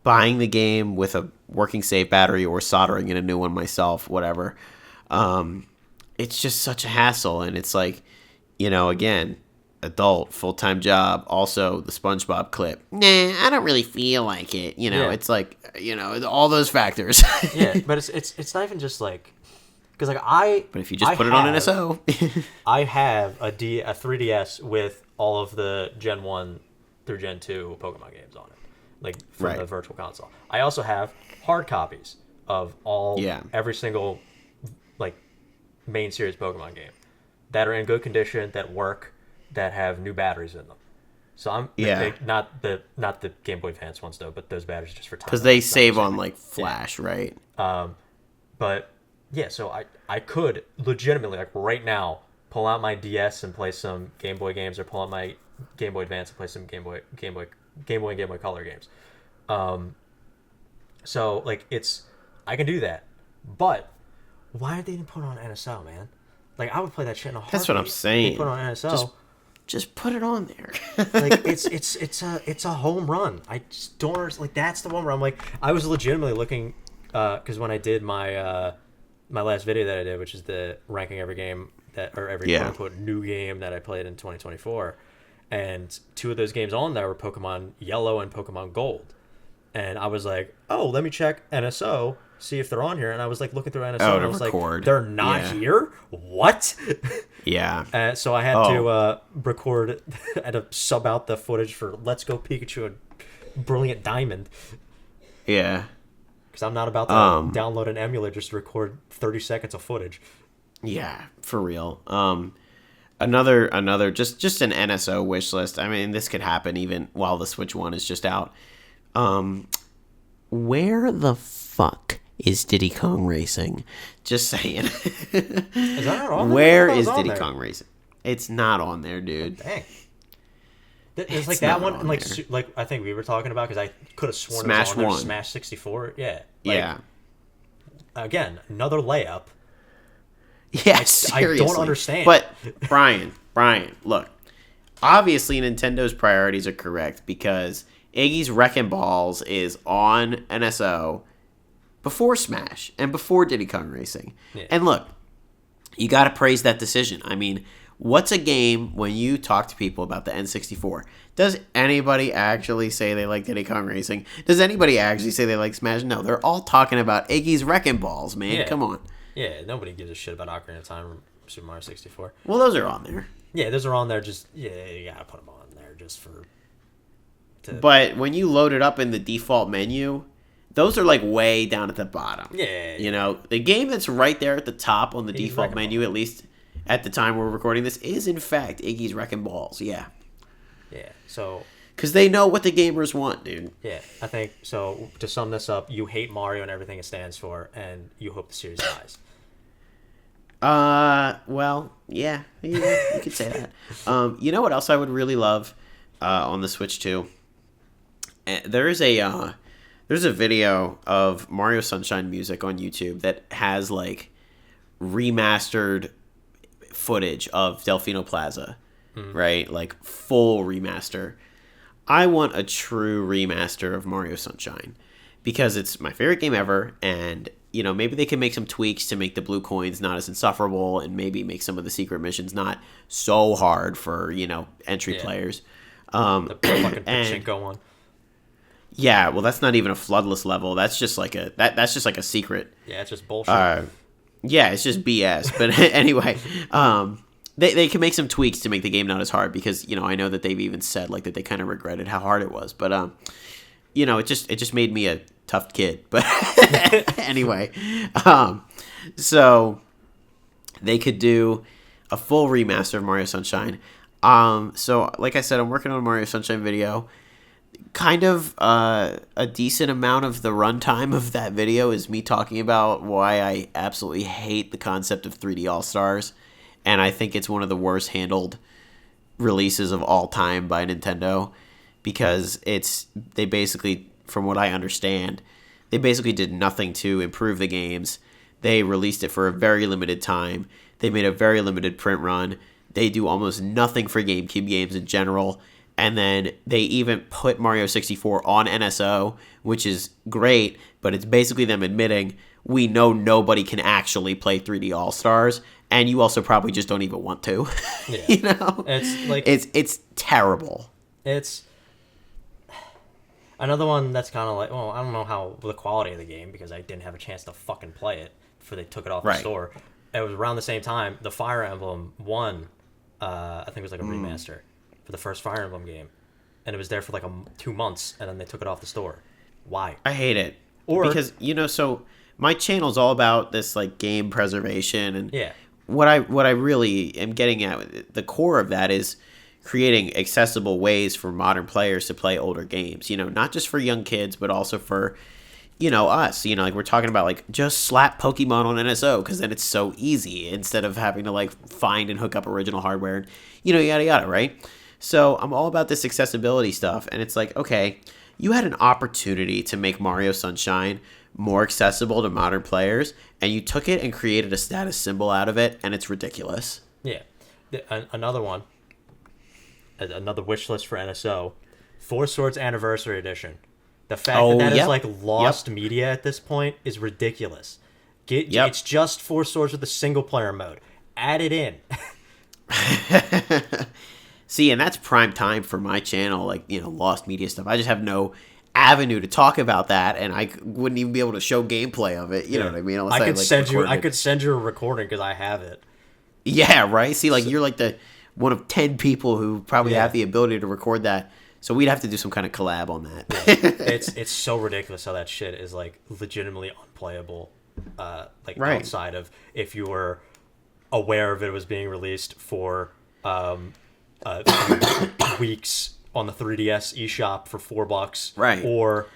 buying the game with a working save battery or soldering in a new one myself, whatever. It's just such a hassle, and it's like, again. Adult, full-time job, also the SpongeBob clip. Nah, I don't really feel like it. It's like, all those factors. Yeah, but it's not even just like, because like But if you just put it on NSO. I have a 3DS with all of the Gen 1 through Gen 2 Pokemon games on it, like from the Virtual Console. I also have hard copies of every single like main series Pokemon game that are in good condition, that work, that have new batteries in them. So I'm not the Game Boy Advance ones though, but those batteries just for time. Because they save on like flash, right? But yeah, so I could legitimately like right now pull out my DS and play some Game Boy games, or pull out my Game Boy Advance and play some Game Boy and Game Boy Color games. So like I can do that, but why did they even put it on NSO, man? Like I would play that shit in a heartbeat. That's what I'm saying. They put it on NSO. Just put it on there. Like it's a home run. I just don't understand. Like that's the one where I'm like, I was legitimately looking, because when I did my my last video that I did, which is the ranking every game every quote unquote new game that I played in 2024, and 2 of those games on there were Pokemon Yellow and Pokemon Gold, and I was like, oh, let me check NSO, see if they're on here, and I was like looking through NSO, and I was like, they're not here. What? Yeah. So I had to record, I had to sub out the footage for Let's Go Pikachu and Brilliant Diamond. Yeah. Because I'm not about to download an emulator just to record 30 seconds of footage. Yeah, for real. Another just an NSO wish list. I mean, this could happen even while the Switch 1 is just out. Where the fuck is Diddy Kong Racing? Just saying. Is that not on there? Where is Diddy Kong Racing? It's not on there, dude. Dang. It's like that one, and like I think we were talking about, because I could have sworn Smash it was on there. 1. Smash 64. Yeah. Yeah. Again, another layup. Yeah, seriously. I don't understand. But Brian, look. Obviously, Nintendo's priorities are correct, because Iggy's Wrecking Balls is on NSO before Smash and before Diddy Kong Racing. Yeah. And look, you got to praise that decision. I mean, what's a game when you talk to people about the N64? Does anybody actually say they like Diddy Kong Racing? Does anybody actually say they like Smash? No, they're all talking about Iggy's Wrecking Balls, man. Yeah. Come on. Yeah, nobody gives a shit about Ocarina of Time or Super Mario 64. Well, those are on there. Yeah, those are on there. Just you gotta put them on there just for. But when you load it up in the default menu, those are like way down at the bottom. Yeah. You know, the game that's right there at the top on the default menu, at least at the time we're recording this, is in fact Iggy's Wrecking Balls. Yeah. Yeah. So. Because they know what the gamers want, dude. Yeah, I think so. To sum this up, you hate Mario and everything it stands for, and you hope the series dies. Well, yeah, you could say that. You know what else I would really love on the Switch 2? There's a video of Mario Sunshine music on YouTube that has like remastered footage of Delfino Plaza, right? Like full remaster. I want a true remaster of Mario Sunshine because it's my favorite game ever, and you know, maybe they can make some tweaks to make the blue coins not as insufferable, and maybe make some of the secret missions not so hard for, you know, entry players. The fucking pachinko one. Yeah, well, that's not even a floodless level. That's just like that's just like a secret. Yeah, it's just bullshit. Yeah, it's just BS. But anyway, they can make some tweaks to make the game not as hard, because, you know, I know that they've even said like that they kind of regretted how hard it was. But you know, it just made me a tough kid. But anyway, so they could do a full remaster of Mario Sunshine. So like I said, I'm working on a Mario Sunshine video. Kind of a decent amount of the runtime of that video is me talking about why I absolutely hate the concept of 3D All-Stars, and I think it's one of the worst handled releases of all time by Nintendo, because they basically, from what I understand, they basically did nothing to improve the games. They released it for a very limited time. They made a very limited print run. They do almost nothing for GameCube games in general. And then they even put Mario 64 on NSO, which is great, but it's basically them admitting, we know nobody can actually play 3D All-Stars, and you also probably just don't even want to. Yeah. You know? It's like it's terrible. It's another one that's kind of like, well, I don't know how the quality of the game, because I didn't have a chance to fucking play it before they took it off the store. It was around the same time the Fire Emblem 1, I think it was like a remaster for the first Fire Emblem game, and it was there for like 2 months, and then they took it off the store. Why? I hate it. Because, you know, so my channel's all about this like game preservation, and what I really am getting at, the core of that is creating accessible ways for modern players to play older games. Not just for young kids, but also for us. Like we're talking about, like, just slap Pokemon on NSO because then it's so easy instead of having to like find and hook up original hardware and yada yada, right? So I'm all about this accessibility stuff, and it's like, okay, you had an opportunity to make Mario Sunshine more accessible to modern players, and you took it and created a status symbol out of it, and it's ridiculous. Yeah. Another one, another wish list for NSO, Four Swords Anniversary Edition. The fact that is like lost media at this point is ridiculous. It's just Four Swords with a single player mode. Add it in. See, and that's prime time for my channel, like, lost media stuff. I just have no avenue to talk about that, and I wouldn't even be able to show gameplay of it. You know what I mean? I could send you a recording because I have it. Yeah, right. See, like, you're like the one of 10 people who probably have the ability to record that. So we'd have to do some kind of collab on that. It's so ridiculous how that shit is like legitimately unplayable. Outside of if you were aware of it was being released for weeks on the 3DS eShop for $4, right? Or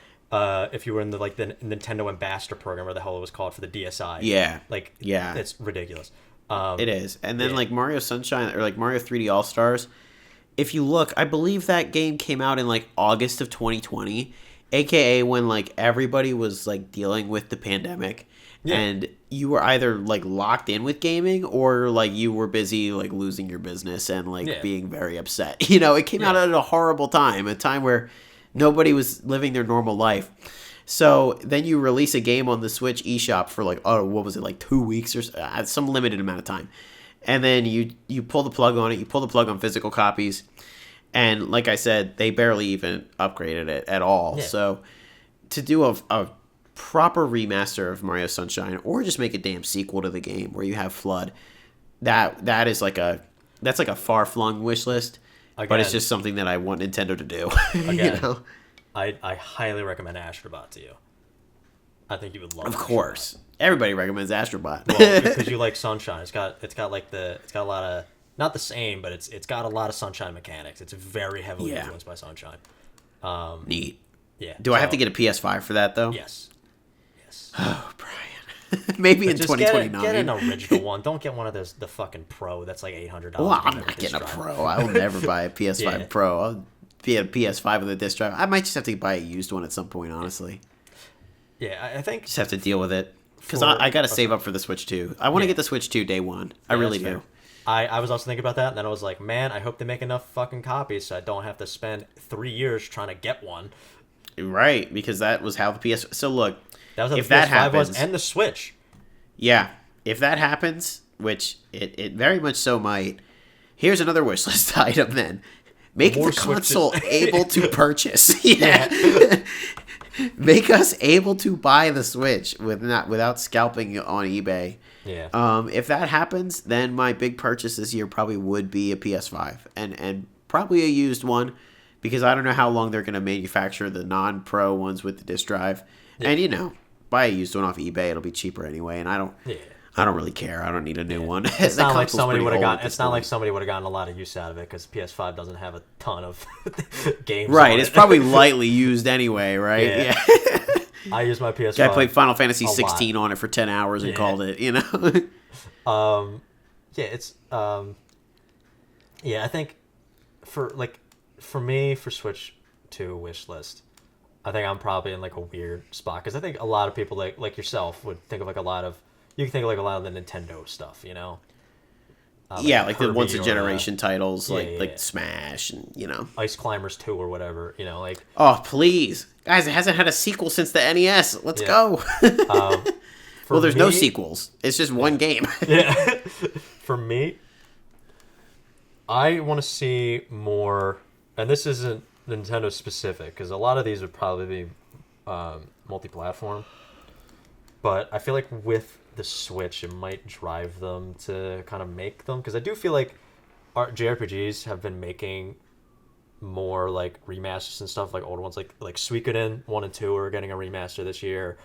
if you were in the Nintendo Ambassador program, or the hell it was called for the DSi. It's ridiculous. It is. And then like Mario Sunshine or like Mario 3D All Stars. If you look, I believe that game came out in like August of 2020, aka when like everybody was like dealing with the pandemic. Yeah. And you were either like locked in with gaming or like you were busy like losing your business and like being very upset. It came out at a horrible time, a time where nobody was living their normal life. So then you release a game on the Switch eShop for like, what was it, like 2 weeks or some limited amount of time. And then you pull the plug on it. You pull the plug on physical copies. And like I said, they barely even upgraded it at all. Yeah. So to do a proper remaster of Mario Sunshine, or just make a damn sequel to the game where you have Flood, that is like that's like a far-flung wish list. Again, but it's just something that I want Nintendo to do. Again, I highly recommend Astrobot to you. I think you would love it. Of course. Everybody recommends Astrobot. Well, because you like Sunshine. It's got a lot of, not the same, but it's got a lot of Sunshine mechanics. It's very heavily influenced by Sunshine. Neat. Yeah. Do I have to get a PS5 for that though? Yes. Oh, Brian. Maybe in 2029. Get an original one. Don't get one of those, the fucking Pro that's like $800. Well, I'm not getting a Pro. I will never buy a PS5 Pro. I'll be a PS5 with a disc drive. I might just have to buy a used one at some point, honestly. Yeah, I think... Just have to deal with it. Because I got to save up for the Switch 2. I want to get the Switch 2 day one. I really do. I was also thinking about that, and then I was like, man, I hope they make enough fucking copies so I don't have to spend 3 years trying to get one. Right, because that was how the PS... So look, that was how if the PS5 happens, was, and the Switch. Yeah, if that happens, which it very much so might, here's another wish list item then. Make the console able to purchase. Make us able to buy the Switch without scalping on eBay. Yeah. If that happens, then my big purchase this year probably would be a PS5 and probably a used one, because I don't know how long they're going to manufacture the non-pro ones with the disc drive. Yeah. And buy a used one off eBay, it'll be cheaper anyway, and I don't really care. I don't need a new one. It's not like somebody would have gotten. It's not like somebody would have gotten a lot of use out of it because PS5 doesn't have a ton of games. Right, it's probably lightly used anyway. Right. Yeah. I use my PS5. Guy played Final Fantasy 16 on it for 10 hours and called it. It's. I think for me, for Switch 2 wish list, I think I'm probably in like a weird spot because I think a lot of people like yourself would think of like a lot of. You can think of like a lot of the Nintendo stuff, like the once a generation titles, like Smash and Ice Climbers 2 or whatever, like. Oh please, guys! It hasn't had a sequel since the NES. Let's go. Well, there's no sequels. It's just one game. For me, I want to see more, and this isn't Nintendo specific because a lot of these would probably be multi-platform, but I feel like with the Switch, it might drive them to kind of make them, because I do feel like JRPGs have been making more like remasters and stuff, like older ones, like Suikoden 1 and 2 are getting a remaster this year.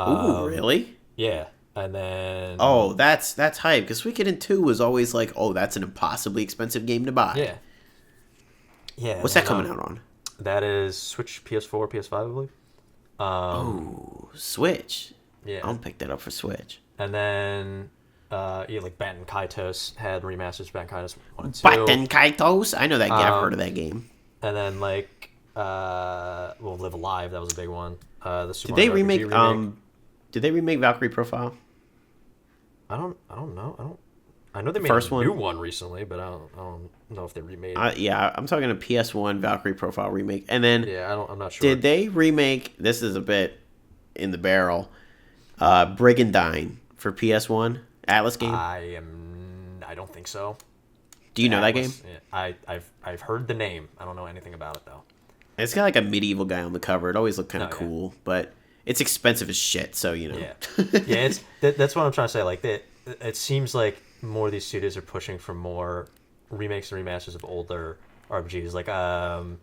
Ooh, really? Yeah, and then that's hype, because Suikoden 2 was always like, that's an impossibly expensive game to buy. Yeah, Yeah. What's that coming out on? That is Switch, PS4, PS5, I believe. Oh, Switch. Yeah. I'll pick that up for Switch. And then, like Batten Kaitos had remasters. Batten Kaitos 1 and 2. Batten Kaitos? I know that game. I've heard of that game. And then like, Live Alive. That was a big one. The Super Did they Mario remake? remake. Did they remake Valkyrie Profile? I don't know. I know they made First a one? new one recently, but I don't know if they remade it. Yeah, I'm talking a PS1 Valkyrie Profile remake, and then I'm not sure. did they remake? This is a bit in the barrel. Brigandine for PS1 Atlas game. I don't think so. Do you know that game? Yeah, I've heard the name. I don't know anything about it though. It's got like a medieval guy on the cover. It always looked kind of cool, but it's expensive as shit. So you know. Yeah. That's what I'm trying to say. Like it seems like more of these studios are pushing for more remakes and remasters of older RPGs. Like oh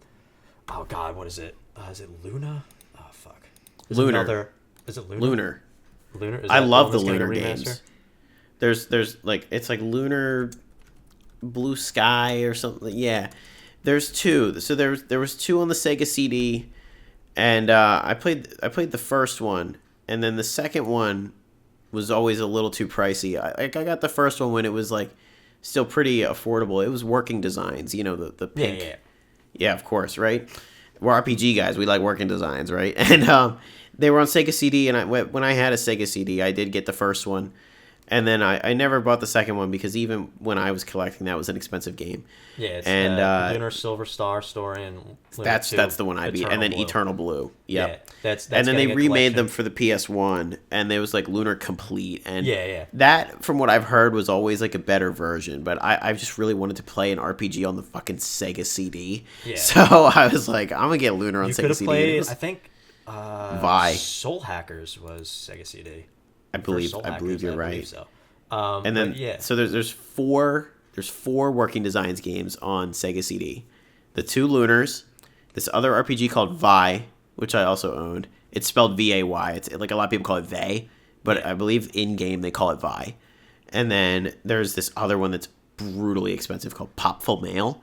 god, what is it? Is it Luna? Oh fuck. Lunar. Is it Luna? Lunar. Lunar. Is I that love the one that's Lunar getting a remaster? games. There's like it's like Lunar Blue Sky or something. Yeah. There's two. So there was two on the Sega CD, and I played the first one, and then the second one was always a little too pricey. I got the first one when it was like still pretty affordable. It was Working Designs, you know, the pink. Yeah, of course, right? We're RPG guys. We like Working Designs, right? And they were on Sega CD, and when I had a Sega CD, I did get the first one. And then I never bought the second one because even when I was collecting, that was an expensive game. Yeah, it's and Lunar Silver Star story, and Lunar that's 2, the one I beat, and then Blue. Eternal Blue. Yep. Yeah, that's and then they getting a remade collection. them for the PS1, and there was like Lunar Complete, and Yeah. that, from what I've heard, was always like a better version. But I just really wanted to play an RPG on the fucking Sega CD. Yeah. So I was like, I'm gonna get Lunar on You Sega CD. Played, I think Vi. Soul Hackers was Sega CD. I believe you're right. So. And then so there's four Working Designs games on Sega CD. The two Lunars, this other RPG called Vi, which I also owned. It's spelled VAY. It's like a lot of people call it they, but I believe in game they call it Vi. And then there's this other one that's brutally expensive called Popful Mail.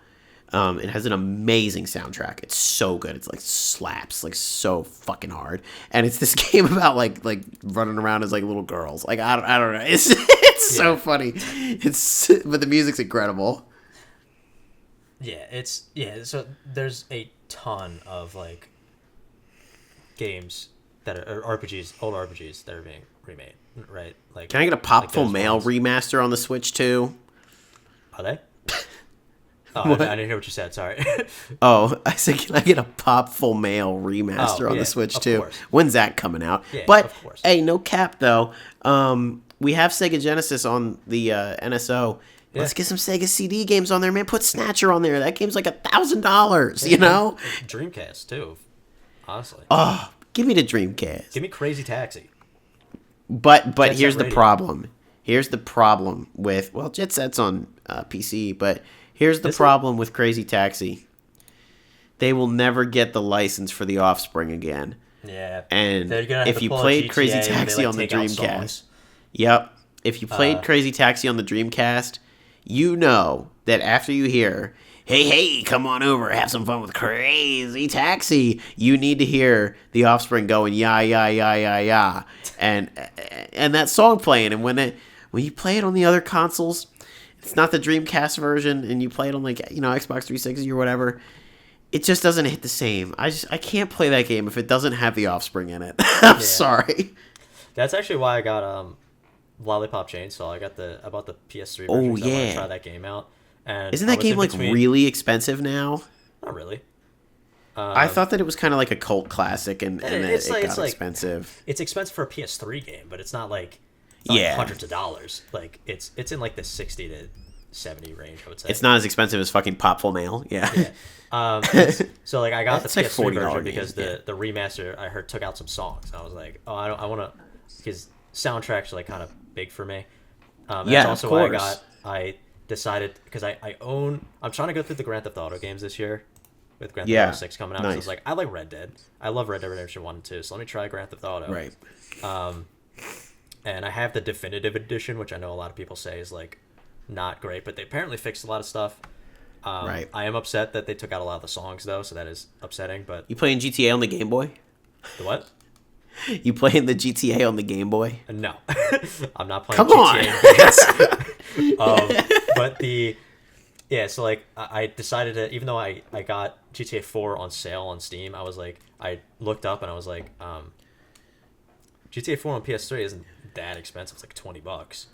It has an amazing soundtrack. It's so good. It's like slaps like so fucking hard. And it's this game about like running around as like little girls. Like I don't know. It's so funny. But the music's incredible. So there's a ton of like games that are RPGs, old RPGs that are being remade, right? Like, can I get a Popful Mail remaster on the Switch too? Are they? Oh, I didn't hear what you said. Sorry. I said, can I get a Popful Mail remaster on the Switch too? Course. When's that coming out? Yeah, but of course. Hey, no cap though. We have Sega Genesis on the NSO. Yeah. Let's get some Sega CD games on there, man. Put Snatcher on there. That game's like $1,000. You know. Dreamcast too. Honestly. Oh, give me the Dreamcast. Give me Crazy Taxi. But here's the problem. Here's the problem with Jet Set's on PC, but here's the problem with Crazy Taxi. They will never get the license for The Offspring again. Yeah. And if you played Crazy Taxi on the Dreamcast, if you played Crazy Taxi on the Dreamcast, you know that after you hear, hey, come on over, have some fun with Crazy Taxi, you need to hear The Offspring going, yeah, and that song playing. And when you play it on the other consoles, it's not the Dreamcast version, and you play it on Xbox 360 or whatever, it just doesn't hit the same. I can't play that game if it doesn't have The Offspring in it. I'm sorry. That's actually why I got Lollipop Chainsaw. I bought the PS3 version. I want to try that game out. And isn't that game really expensive now? Not really. I thought that it was kind of like a cult classic, and then it got expensive. It's expensive for a PS3 game, but it's not like hundreds of dollars. Like it's in like the 60 to 70 range, I would say. It's not as expensive as fucking Popful Mail. Yeah. So like I got the PS3 version because the remaster I heard took out some songs. I was like, I want to, because soundtracks are like kind of big for me. That's also of course. why I decided, because I'm trying to go through the Grand Theft Auto games this year with Grand Theft Auto 6 coming out. Nice. So I was like, I like Red Dead. I love Red Dead Redemption 1 and 2, so let me try Grand Theft Auto. Right. And I have the definitive edition, which I know a lot of people say is like not great, but they apparently fixed a lot of stuff. Right. I am upset that they took out a lot of the songs though, so that is upsetting. But You playing GTA on the Game Boy? the what? You playing the GTA on the Game Boy? No, I'm not playing Come GTA. But so like I decided to, even though I got GTA 4 on sale on Steam, I was like, I looked up and I was like, GTA 4 on PS3 isn't that expensive. It's like $20.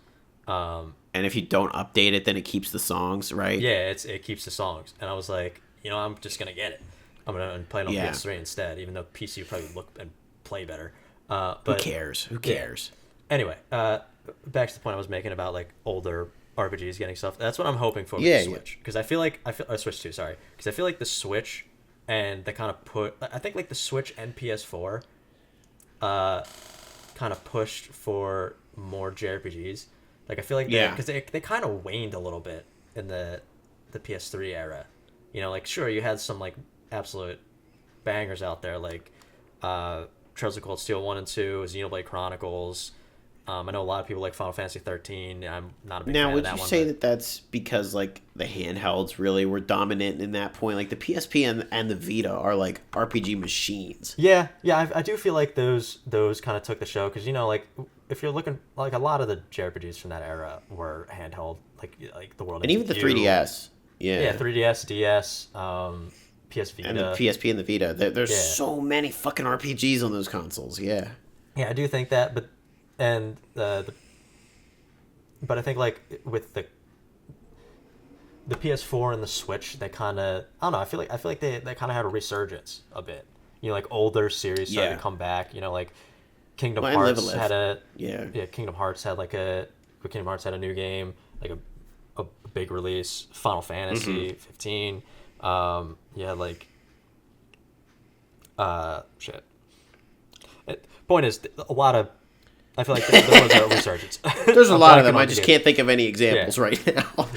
And if you don't update it, then it keeps the songs, right? Yeah, it keeps the songs, and I was like, I'm just gonna get it. I'm gonna play it on Yeah. PS3 instead, even though PC would probably look and play better. But Who cares? Who cares? Anyway, back to the point I was making about like older RPGs getting stuff. That's what I'm hoping for with Yeah, the Switch, because I feel Switch 2, sorry, because I feel like the Switch and they kind of I think like the Switch and PS4, kind of pushed for more JRPGs. Like I feel like because they kind of waned a little bit in the PS3 era. Like sure you had some like absolute bangers out there like Trails of Cold Steel 1 and 2, Xenoblade Chronicles. I know a lot of people like Final Fantasy 13. I'm not a big fan of that one. Now, would you say that that's because like the handhelds really were dominant in that point? Like the PSP and the Vita are like RPG machines. Yeah, I do feel like those kind of took the show because like if you're looking like a lot of the JRPGs from that era were handheld, like the World And even the 3DS. Yeah, 3DS, DS, PS Vita. And the PSP and the Vita. There's so many fucking RPGs on those consoles. Yeah. Yeah, I do think that, but I think like with the PS4 and the Switch, they kind of I don't know. I feel like they kind of had a resurgence a bit. Like older series started to come back. Like Kingdom Hearts had a Kingdom Hearts had Kingdom Hearts had a new game, like a big release. Final Fantasy 15. Shit. Point is, a lot of I feel like there was a resurgence. There's a lot of them. I just can't think of any examples right now.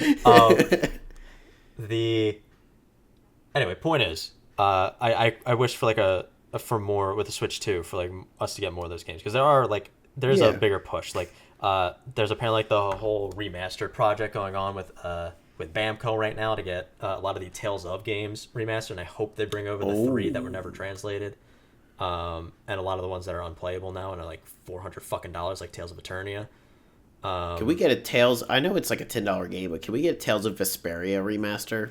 Anyway, point is, I wish for like for more with the Switch 2 for like us to get more of those games because there's a bigger push. Like there's apparently like the whole remastered project going on with Bamco right now to get a lot of the Tales of games remastered, and I hope they bring over the 3 that were never translated. And a lot of the ones that are unplayable now and are like $400 like Tales of Eternia. Can we get a Tales? I know it's like a $10 game, but can we get a Tales of Vesperia remaster?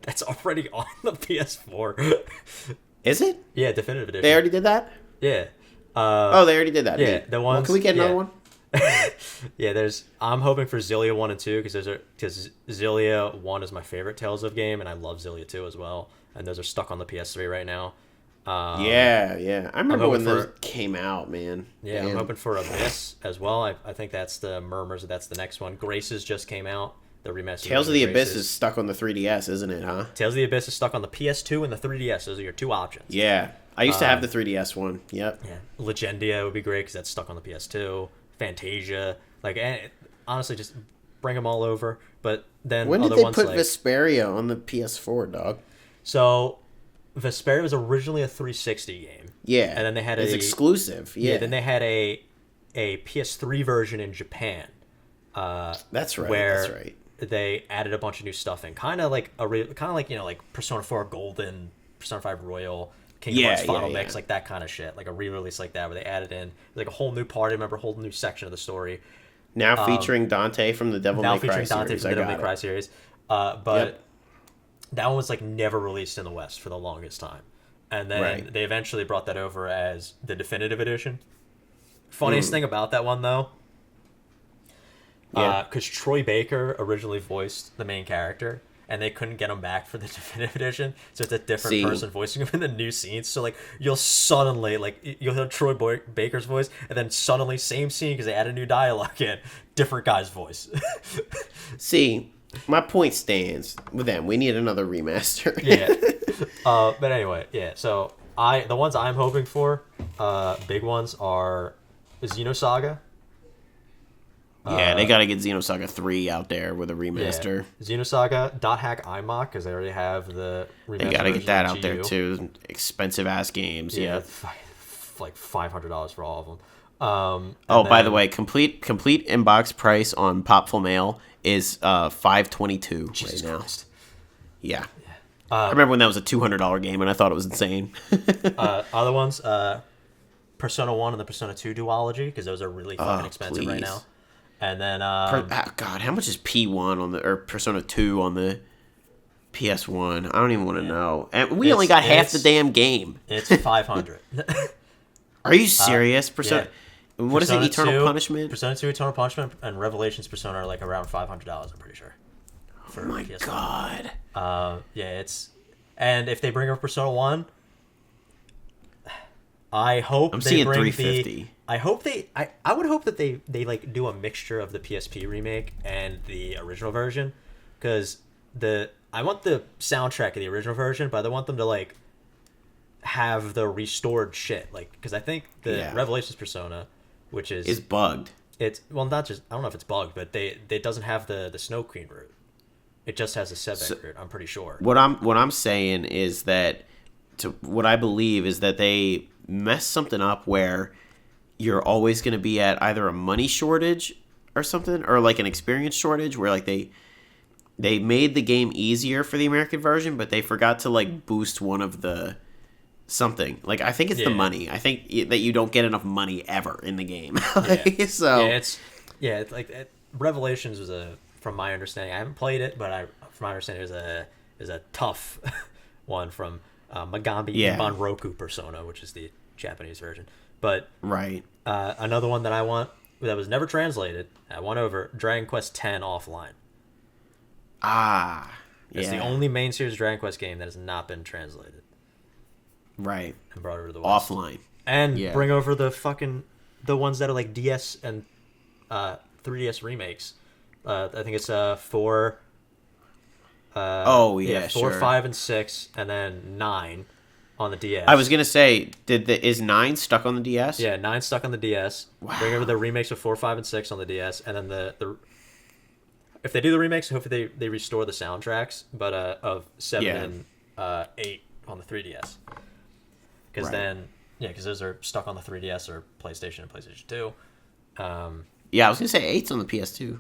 That's already on the PS4. Is it? Yeah, definitive edition. They already did that? Yeah. They already did that. Yeah, the ones. Can we get another one? Yeah, I'm hoping for Xillia 1 and 2 because Xillia 1 is my favorite Tales of game, and I love Xillia 2 as well. And those are stuck on the PS3 right now. Yeah. I remember when those came out, man. Yeah, damn. I'm hoping for Abyss as well. I think that's the Murmurs. That's the next one. Graces just came out. The remastered. Tales of the Abyss is stuck on the 3DS, isn't it, huh? Tales of the Abyss is stuck on the PS2 and the 3DS. Those are your two options. Yeah. I used to have the 3DS one. Yep. Yeah. Legendia would be great because that's stuck on the PS2. Fantasia. Honestly, just bring them all over. But then when did they put Vesperia on the PS4, dog? So Vesperia was originally a 360 game. Yeah. And then they had it's exclusive. Yeah. Then they had a PS3 version in Japan. That's right. Where they added a bunch of new stuff in, kind of like like Persona 4 Golden, Persona 5 Royal, Kingdom Hearts Final Mix, like that kind of shit, like a re-release like that where they added in like a whole new party member, a whole new section of the story. Now featuring Dante from the Devil May Cry series. But that one was like never released in the West for the longest time, and then they eventually brought that over as the definitive edition. Funniest thing about that one though. Because Troy Baker originally voiced the main character, and they couldn't get him back for the definitive edition, so it's a different person voicing him in the new scenes. So you'll suddenly you'll hear Troy Baker's voice, and then suddenly same scene because they added new dialogue in, different guy's voice. See, my point stands with them. We need another remaster. But anyway, So the ones I'm hoping for, big ones are Xenosaga. Yeah, they gotta get Xenosaga 3 out there with a remaster. Yeah. Xenosaga, .hack IMOC, because they already have the remaster. They gotta get that out there too. Expensive ass games. Yeah. like $500 for all of them. By the way, complete inbox price on Popful Mail is $522 right now. Christ. Yeah. I remember when that was a $200 game, and I thought it was insane. Other ones, Persona 1 and the Persona 2 duology, because those are really fucking expensive right now. And then, God, how much is P1 or Persona 2 on the PS1? I don't even want to know. And we only got half the damn game. It's $500. Are you serious? Yeah. What is it? Eternal Punishment? Persona 2 Eternal Punishment and Revelations Persona are like around $500, I'm pretty sure. Oh my God. And if they bring up Persona 1, I hope I'm they seeing bring $350. I would hope that they like do a mixture of the PSP remake and the original version, because I want the soundtrack of the original version, but I want them to like have the restored shit, like, because I think the Revelations Persona, which is bugged. It's not just, I don't know if it's bugged, but it doesn't have the Snow Queen route. It just has a Sebek route, I'm pretty sure. What I'm saying is that what I believe is that they messed something up where you're always going to be at either a money shortage or something, or like an experience shortage, where like they made the game easier for the American version, but they forgot to like boost one of the something. Like, I think it's the money. I think that you don't get enough money ever in the game. It's like Revelations was from my understanding, I haven't played it, but from my understanding, is a tough one from Magambi Iban Roku Persona, which is the Japanese version. But another one that I want that was never translated, I won over Dragon Quest X Offline. It's the only main series Dragon Quest game that has not been translated. Right. And brought over to the West. Offline. And bring over the ones that are like DS and 3DS remakes. I think it's 4. 4, 5, and 6, and then 9 on the DS. I was gonna say, is 9 stuck on the DS? Yeah, 9 stuck on the DS. Wow. Bring over the remakes of 4, 5, and 6 on the DS, and then the if they do the remakes, hopefully they restore the soundtracks, but of 7 and 8 on the 3DS. Because because those are stuck on the 3DS or PlayStation and PlayStation 2. I was gonna say 8's on the PS2.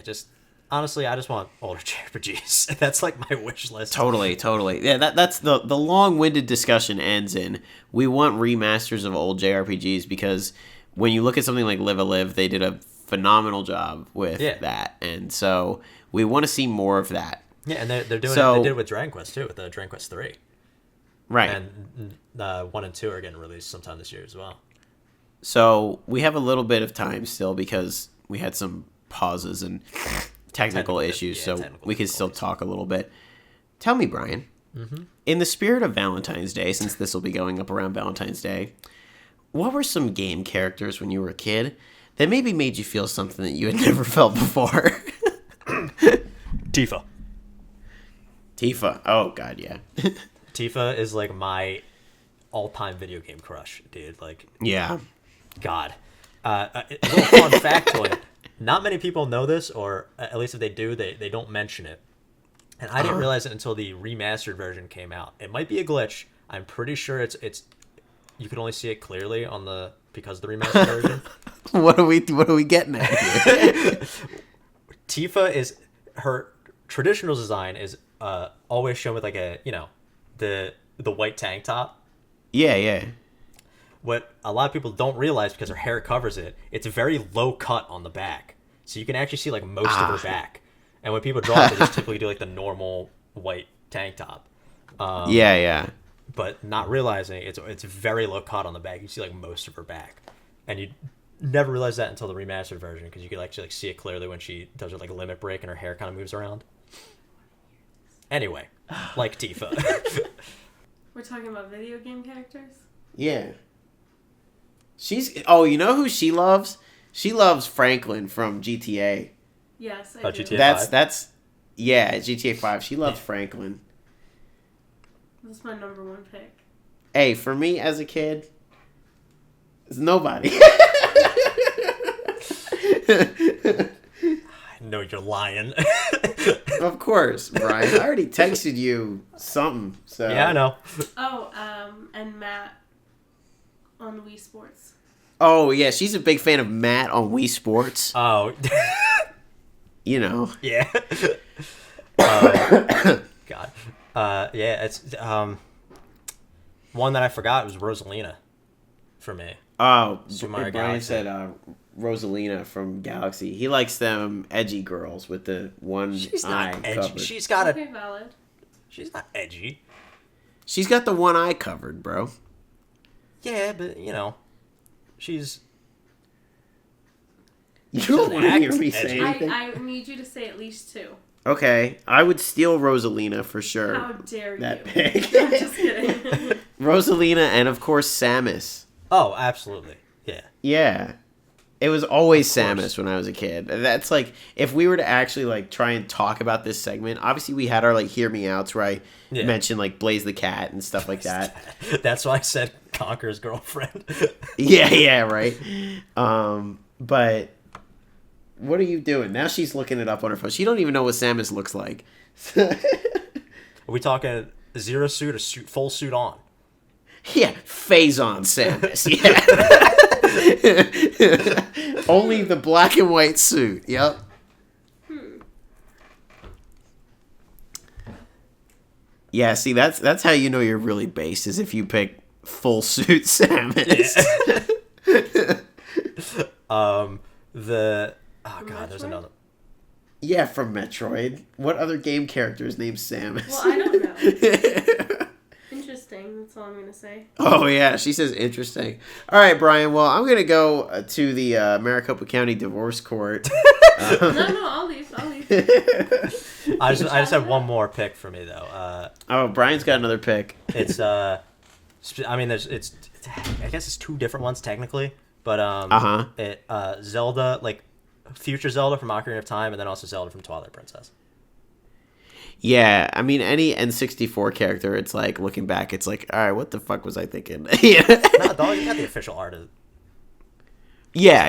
Just honestly, I just want older JRPGs. That's like my wish list. Totally. Yeah, that's the long-winded discussion ends in, we want remasters of old JRPGs, because when you look at something like Live a Live, they did a phenomenal job with that, and so we want to see more of that. Yeah, and they're doing it. They did it with Dragon Quest too, with the Dragon Quest 3. Right. And 1 and 2 are getting released sometime this year as well. So we have a little bit of time still, because we had some pauses and technical issues, so we can still talk a little bit. Tell me, Brian, in the spirit of Valentine's Day, since this will be going up around Valentine's Day, what were some game characters when you were a kid that maybe made you feel something that you had never felt before? Tifa. Oh, God, yeah. Tifa is like my all-time video game crush, dude. Like, God. A little fun factoid. Not many people know this, or at least if they do, they don't mention it. And I didn't realize it until the remastered version came out. It might be a glitch. I'm pretty sure it's you can only see it clearly because of the remastered version. What are we getting at here? Tifa is, her traditional design is always shown with like the white tank top. Yeah. What a lot of people don't realize, because her hair covers it, it's very low cut on the back. So you can actually see like most of her back. And when people draw it, they just typically do like the normal white tank top. But not realizing it's very low cut on the back. You see like most of her back. And you never realize that until the remastered version, because you can actually like see it clearly when she does her like limit break and her hair kind of moves around. Anyway, like Tifa. We're talking about video game characters? Yeah. You know who she loves? She loves Franklin from GTA. Yes, I do. GTA 5? That's GTA 5. She loves Franklin. That's my number 1 pick. Hey, for me as a kid, it's nobody. I know you're lying. Of course, Brian. I already texted you something. So yeah, I know. Oh, and Matt on Wii Sports. Oh yeah, she's a big fan of Matt on Wii Sports. Oh. You know. Yeah. God. Yeah, it's one that I forgot was Rosalina for me. Oh, Mario Brian Galaxy. said Rosalina from Galaxy. He likes them edgy girls with the one She's eye not edgy. covered. She's got a. Okay, valid. She's not edgy. She's got the one eye covered, bro. Yeah, but she's. You don't want to hear me say edgy. anything. I need you to say at least two. Okay, I would steal Rosalina for sure. How dare That you? big. I'm just kidding. Rosalina and of course Samus. Oh, absolutely. Yeah. Yeah. It was always Of course. Samus when I was a kid. That's like, if we were to actually like try and talk about this segment, obviously we had our like hear me outs where I mentioned like Blaze the Cat and stuff like that. That's why I said Conker's girlfriend. Yeah, right. But what are you doing? Now she's looking it up on her phone. She don't even know what Samus looks like. Are we talking zero suit or full suit on? Yeah, phase on Samus. Yeah. Only the black and white suit. Yep. Yeah, see, that's how you know you're really based, is if you pick full suit Samus. There's another. Yeah, from Metroid. What other game character is named Samus? Well, I don't know. Interesting. That's all I'm going to say. Oh, yeah. She says interesting. All right, Brian. Well, I'm going to go to the Maricopa County Divorce Court. No, I'll leave. I just have one more pick for me, though. Brian's got another pick. It's, I guess it's two different ones, technically. But, Zelda, like, future Zelda from Ocarina of Time, and then also Zelda from Twilight Princess. Yeah, I mean, any N64 character, it's like, looking back, it's like, all right, what the fuck was I thinking? Yeah. No, dog, you got the official art of. Yeah.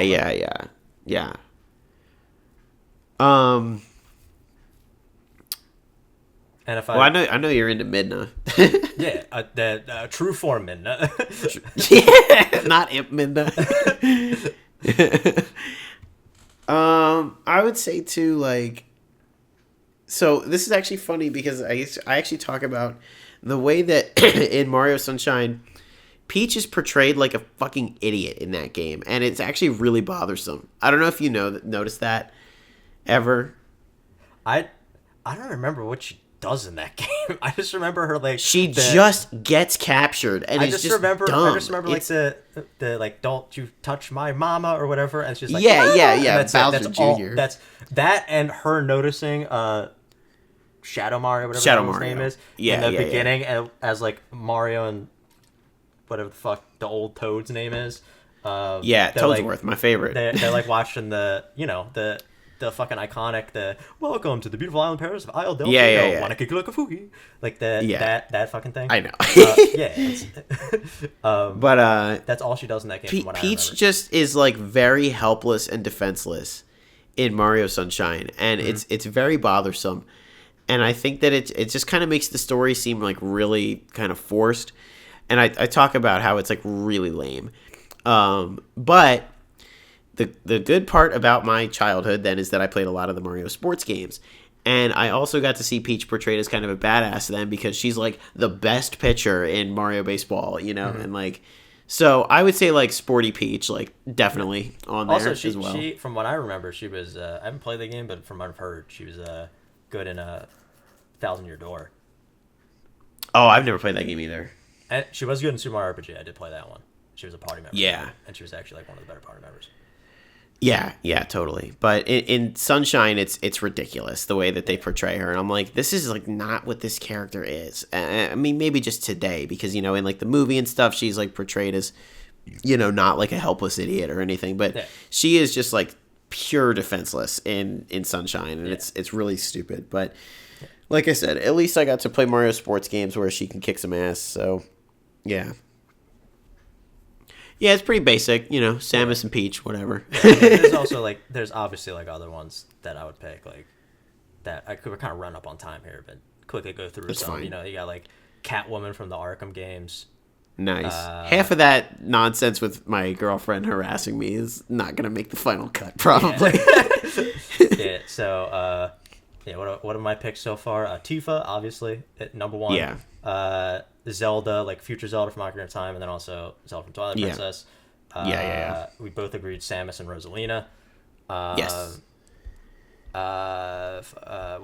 And if well, I know you're into Midna. Yeah, the true form Midna. Yeah, not Imp Midna. I would say too, like, so this is actually funny because I actually talk about the way that in Mario Sunshine, Peach is portrayed like a fucking idiot in that game, and it's actually really bothersome. I don't know if you noticed that ever. I don't remember what she does in that game. I just remember her like just gets captured, and I just remember dumb. I just remember like the like don't you touch my mama or whatever, and she's like yeah. That's Bowser Jr. Jr. That's that, and her noticing Shadow Mario, whatever Shadow his name is, in the beginning, as like Mario and whatever the fuck the old Toad's name is. Toadsworth, like, my favorite. They're like watching the fucking iconic welcome to the beautiful island Paris of Isle del Yeah. Wanna kick like a foogie, like that fucking thing. I know. But that's all she does in that game. Peach just is like very helpless and defenseless in Mario Sunshine, and it's very bothersome. And I think that it just kind of makes the story seem like really kind of forced. And I talk about how it's like really lame. But the good part about my childhood then is that I played a lot of the Mario sports games. And I also got to see Peach portrayed as kind of a badass then because she's like the best pitcher in Mario Baseball, you know? And like, so I would say like Sporty Peach, like definitely on there as well. She, from what I remember, she was, I haven't played the game, but from what I've heard, she was good in Thousand Year Door. Oh, I've never played that game either. And she was good in Super Mario RPG. I did play that one. She was a party member. Yeah. And she was actually like one of the better party members. Yeah, totally. But in Sunshine, it's ridiculous the way that they portray her, and I'm like, this is like not what this character is. I mean, maybe just today because in like the movie and stuff, she's like portrayed as not like a helpless idiot or anything, but she is just like pure defenseless in Sunshine, and it's really stupid. But like I said, at least I got to play Mario sports games where she can kick some ass. So yeah. Yeah, it's pretty basic, Samus and Peach, whatever. There's also there's obviously other ones that I would pick, like that I could kind of run up on time here, but quickly go through That's some. fine. You got like Catwoman from the Arkham games, Nice. Half of that nonsense with my girlfriend harassing me is not gonna make the final cut, probably. Yeah. So, what are my picks so far? Tifa, obviously, at number 1. Yeah. Zelda, like future Zelda from Ocarina of Time, and then also Zelda from Twilight Yeah. Princess. Yeah. We both agreed Samus and Rosalina. Yes.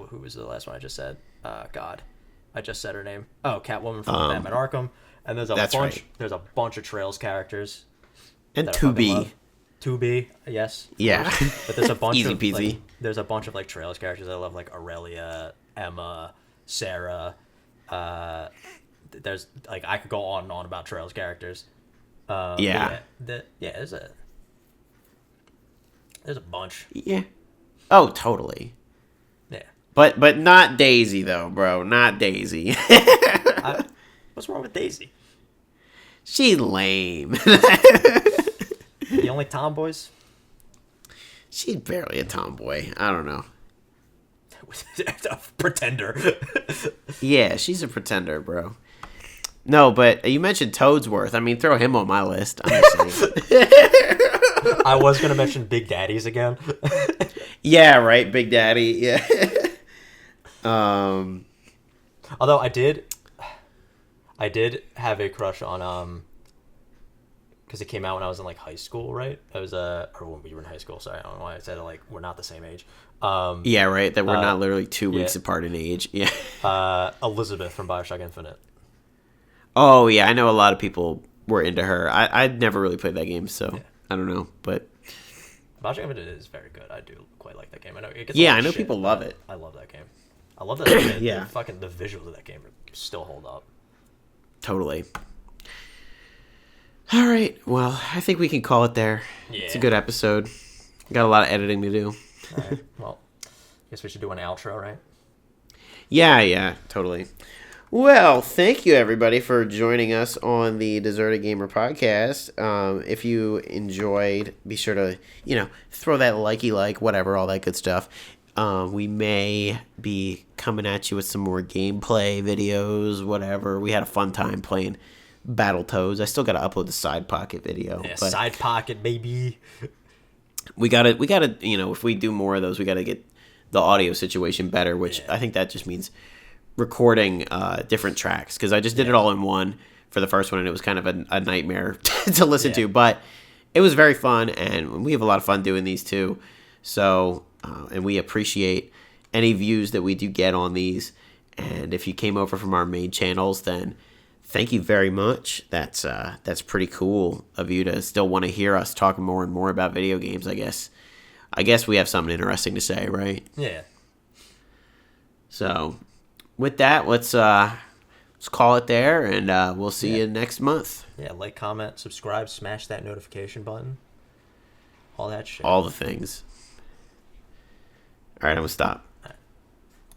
Who was the last one I just said? God, I just said her name. Oh, Catwoman from Batman Arkham. And there's a bunch. right. There's a bunch of Trails characters. And that I fucking 2B. love. 2B, yes. Yeah. But there's a bunch Easy of peasy. like, there's a bunch of like Trails characters I love, like Aurelia, Emma, Sarah. There's like I could go on and on about Trails characters. Yeah. There's a bunch. Yeah. Oh, totally. Yeah. But not Daisy though, bro. Not Daisy. What's wrong with Daisy? She's lame. The only tomboys? She's barely a tomboy. I don't know. A pretender. Yeah, she's a pretender, bro. No, but you mentioned Toadsworth. I mean, throw him on my list. I'm just saying. I was gonna mention Big Daddies again. Yeah, right, Big Daddy. Yeah. Although I did have a crush on because it came out when I was in like high school, right? I was or when we were in high school. Sorry, I don't know why I said it, like we're not the same age. Yeah, right. That we're not literally 2 weeks apart in age. Yeah. Elizabeth from BioShock Infinite. Oh yeah, I know a lot of people were into her. I'd never really played that game, so I don't know. But BioShock Infinite is very good. I do quite like that game. I know it gets I know people love it. I love that game. I love that. Yeah. The visuals of that game still hold up. Totally. All right. Well, I think we can call it there. Yeah. It's a good episode. Got a lot of editing to do. All right. Well, guess we should do an outro, right? Yeah, totally. Well, thank you everybody for joining us on the Deserted Gamer podcast. If you enjoyed, be sure to, throw that like, whatever, all that good stuff. We may be coming at you with some more gameplay videos, whatever. We had a fun time playing Battletoads. I still got to upload the Side Pocket video. Yeah, but Side Pocket, baby. We gotta, if we do more of those, we gotta get the audio situation better, which I think that just means recording different tracks, because I just did it all in one for the first one, and it was kind of a nightmare to listen to, but it was very fun, and we have a lot of fun doing these too. So, and we appreciate any views that we do get on these, and if you came over from our main channels, then thank you very much. That's pretty cool of you to still want to hear us talk more and more about video games. I guess we have something interesting to say, right? Yeah. So, with that, let's call it there, and we'll see you next month. Yeah, like, comment, subscribe, smash that notification button. All that shit. All the things. All right, I'm gonna stop.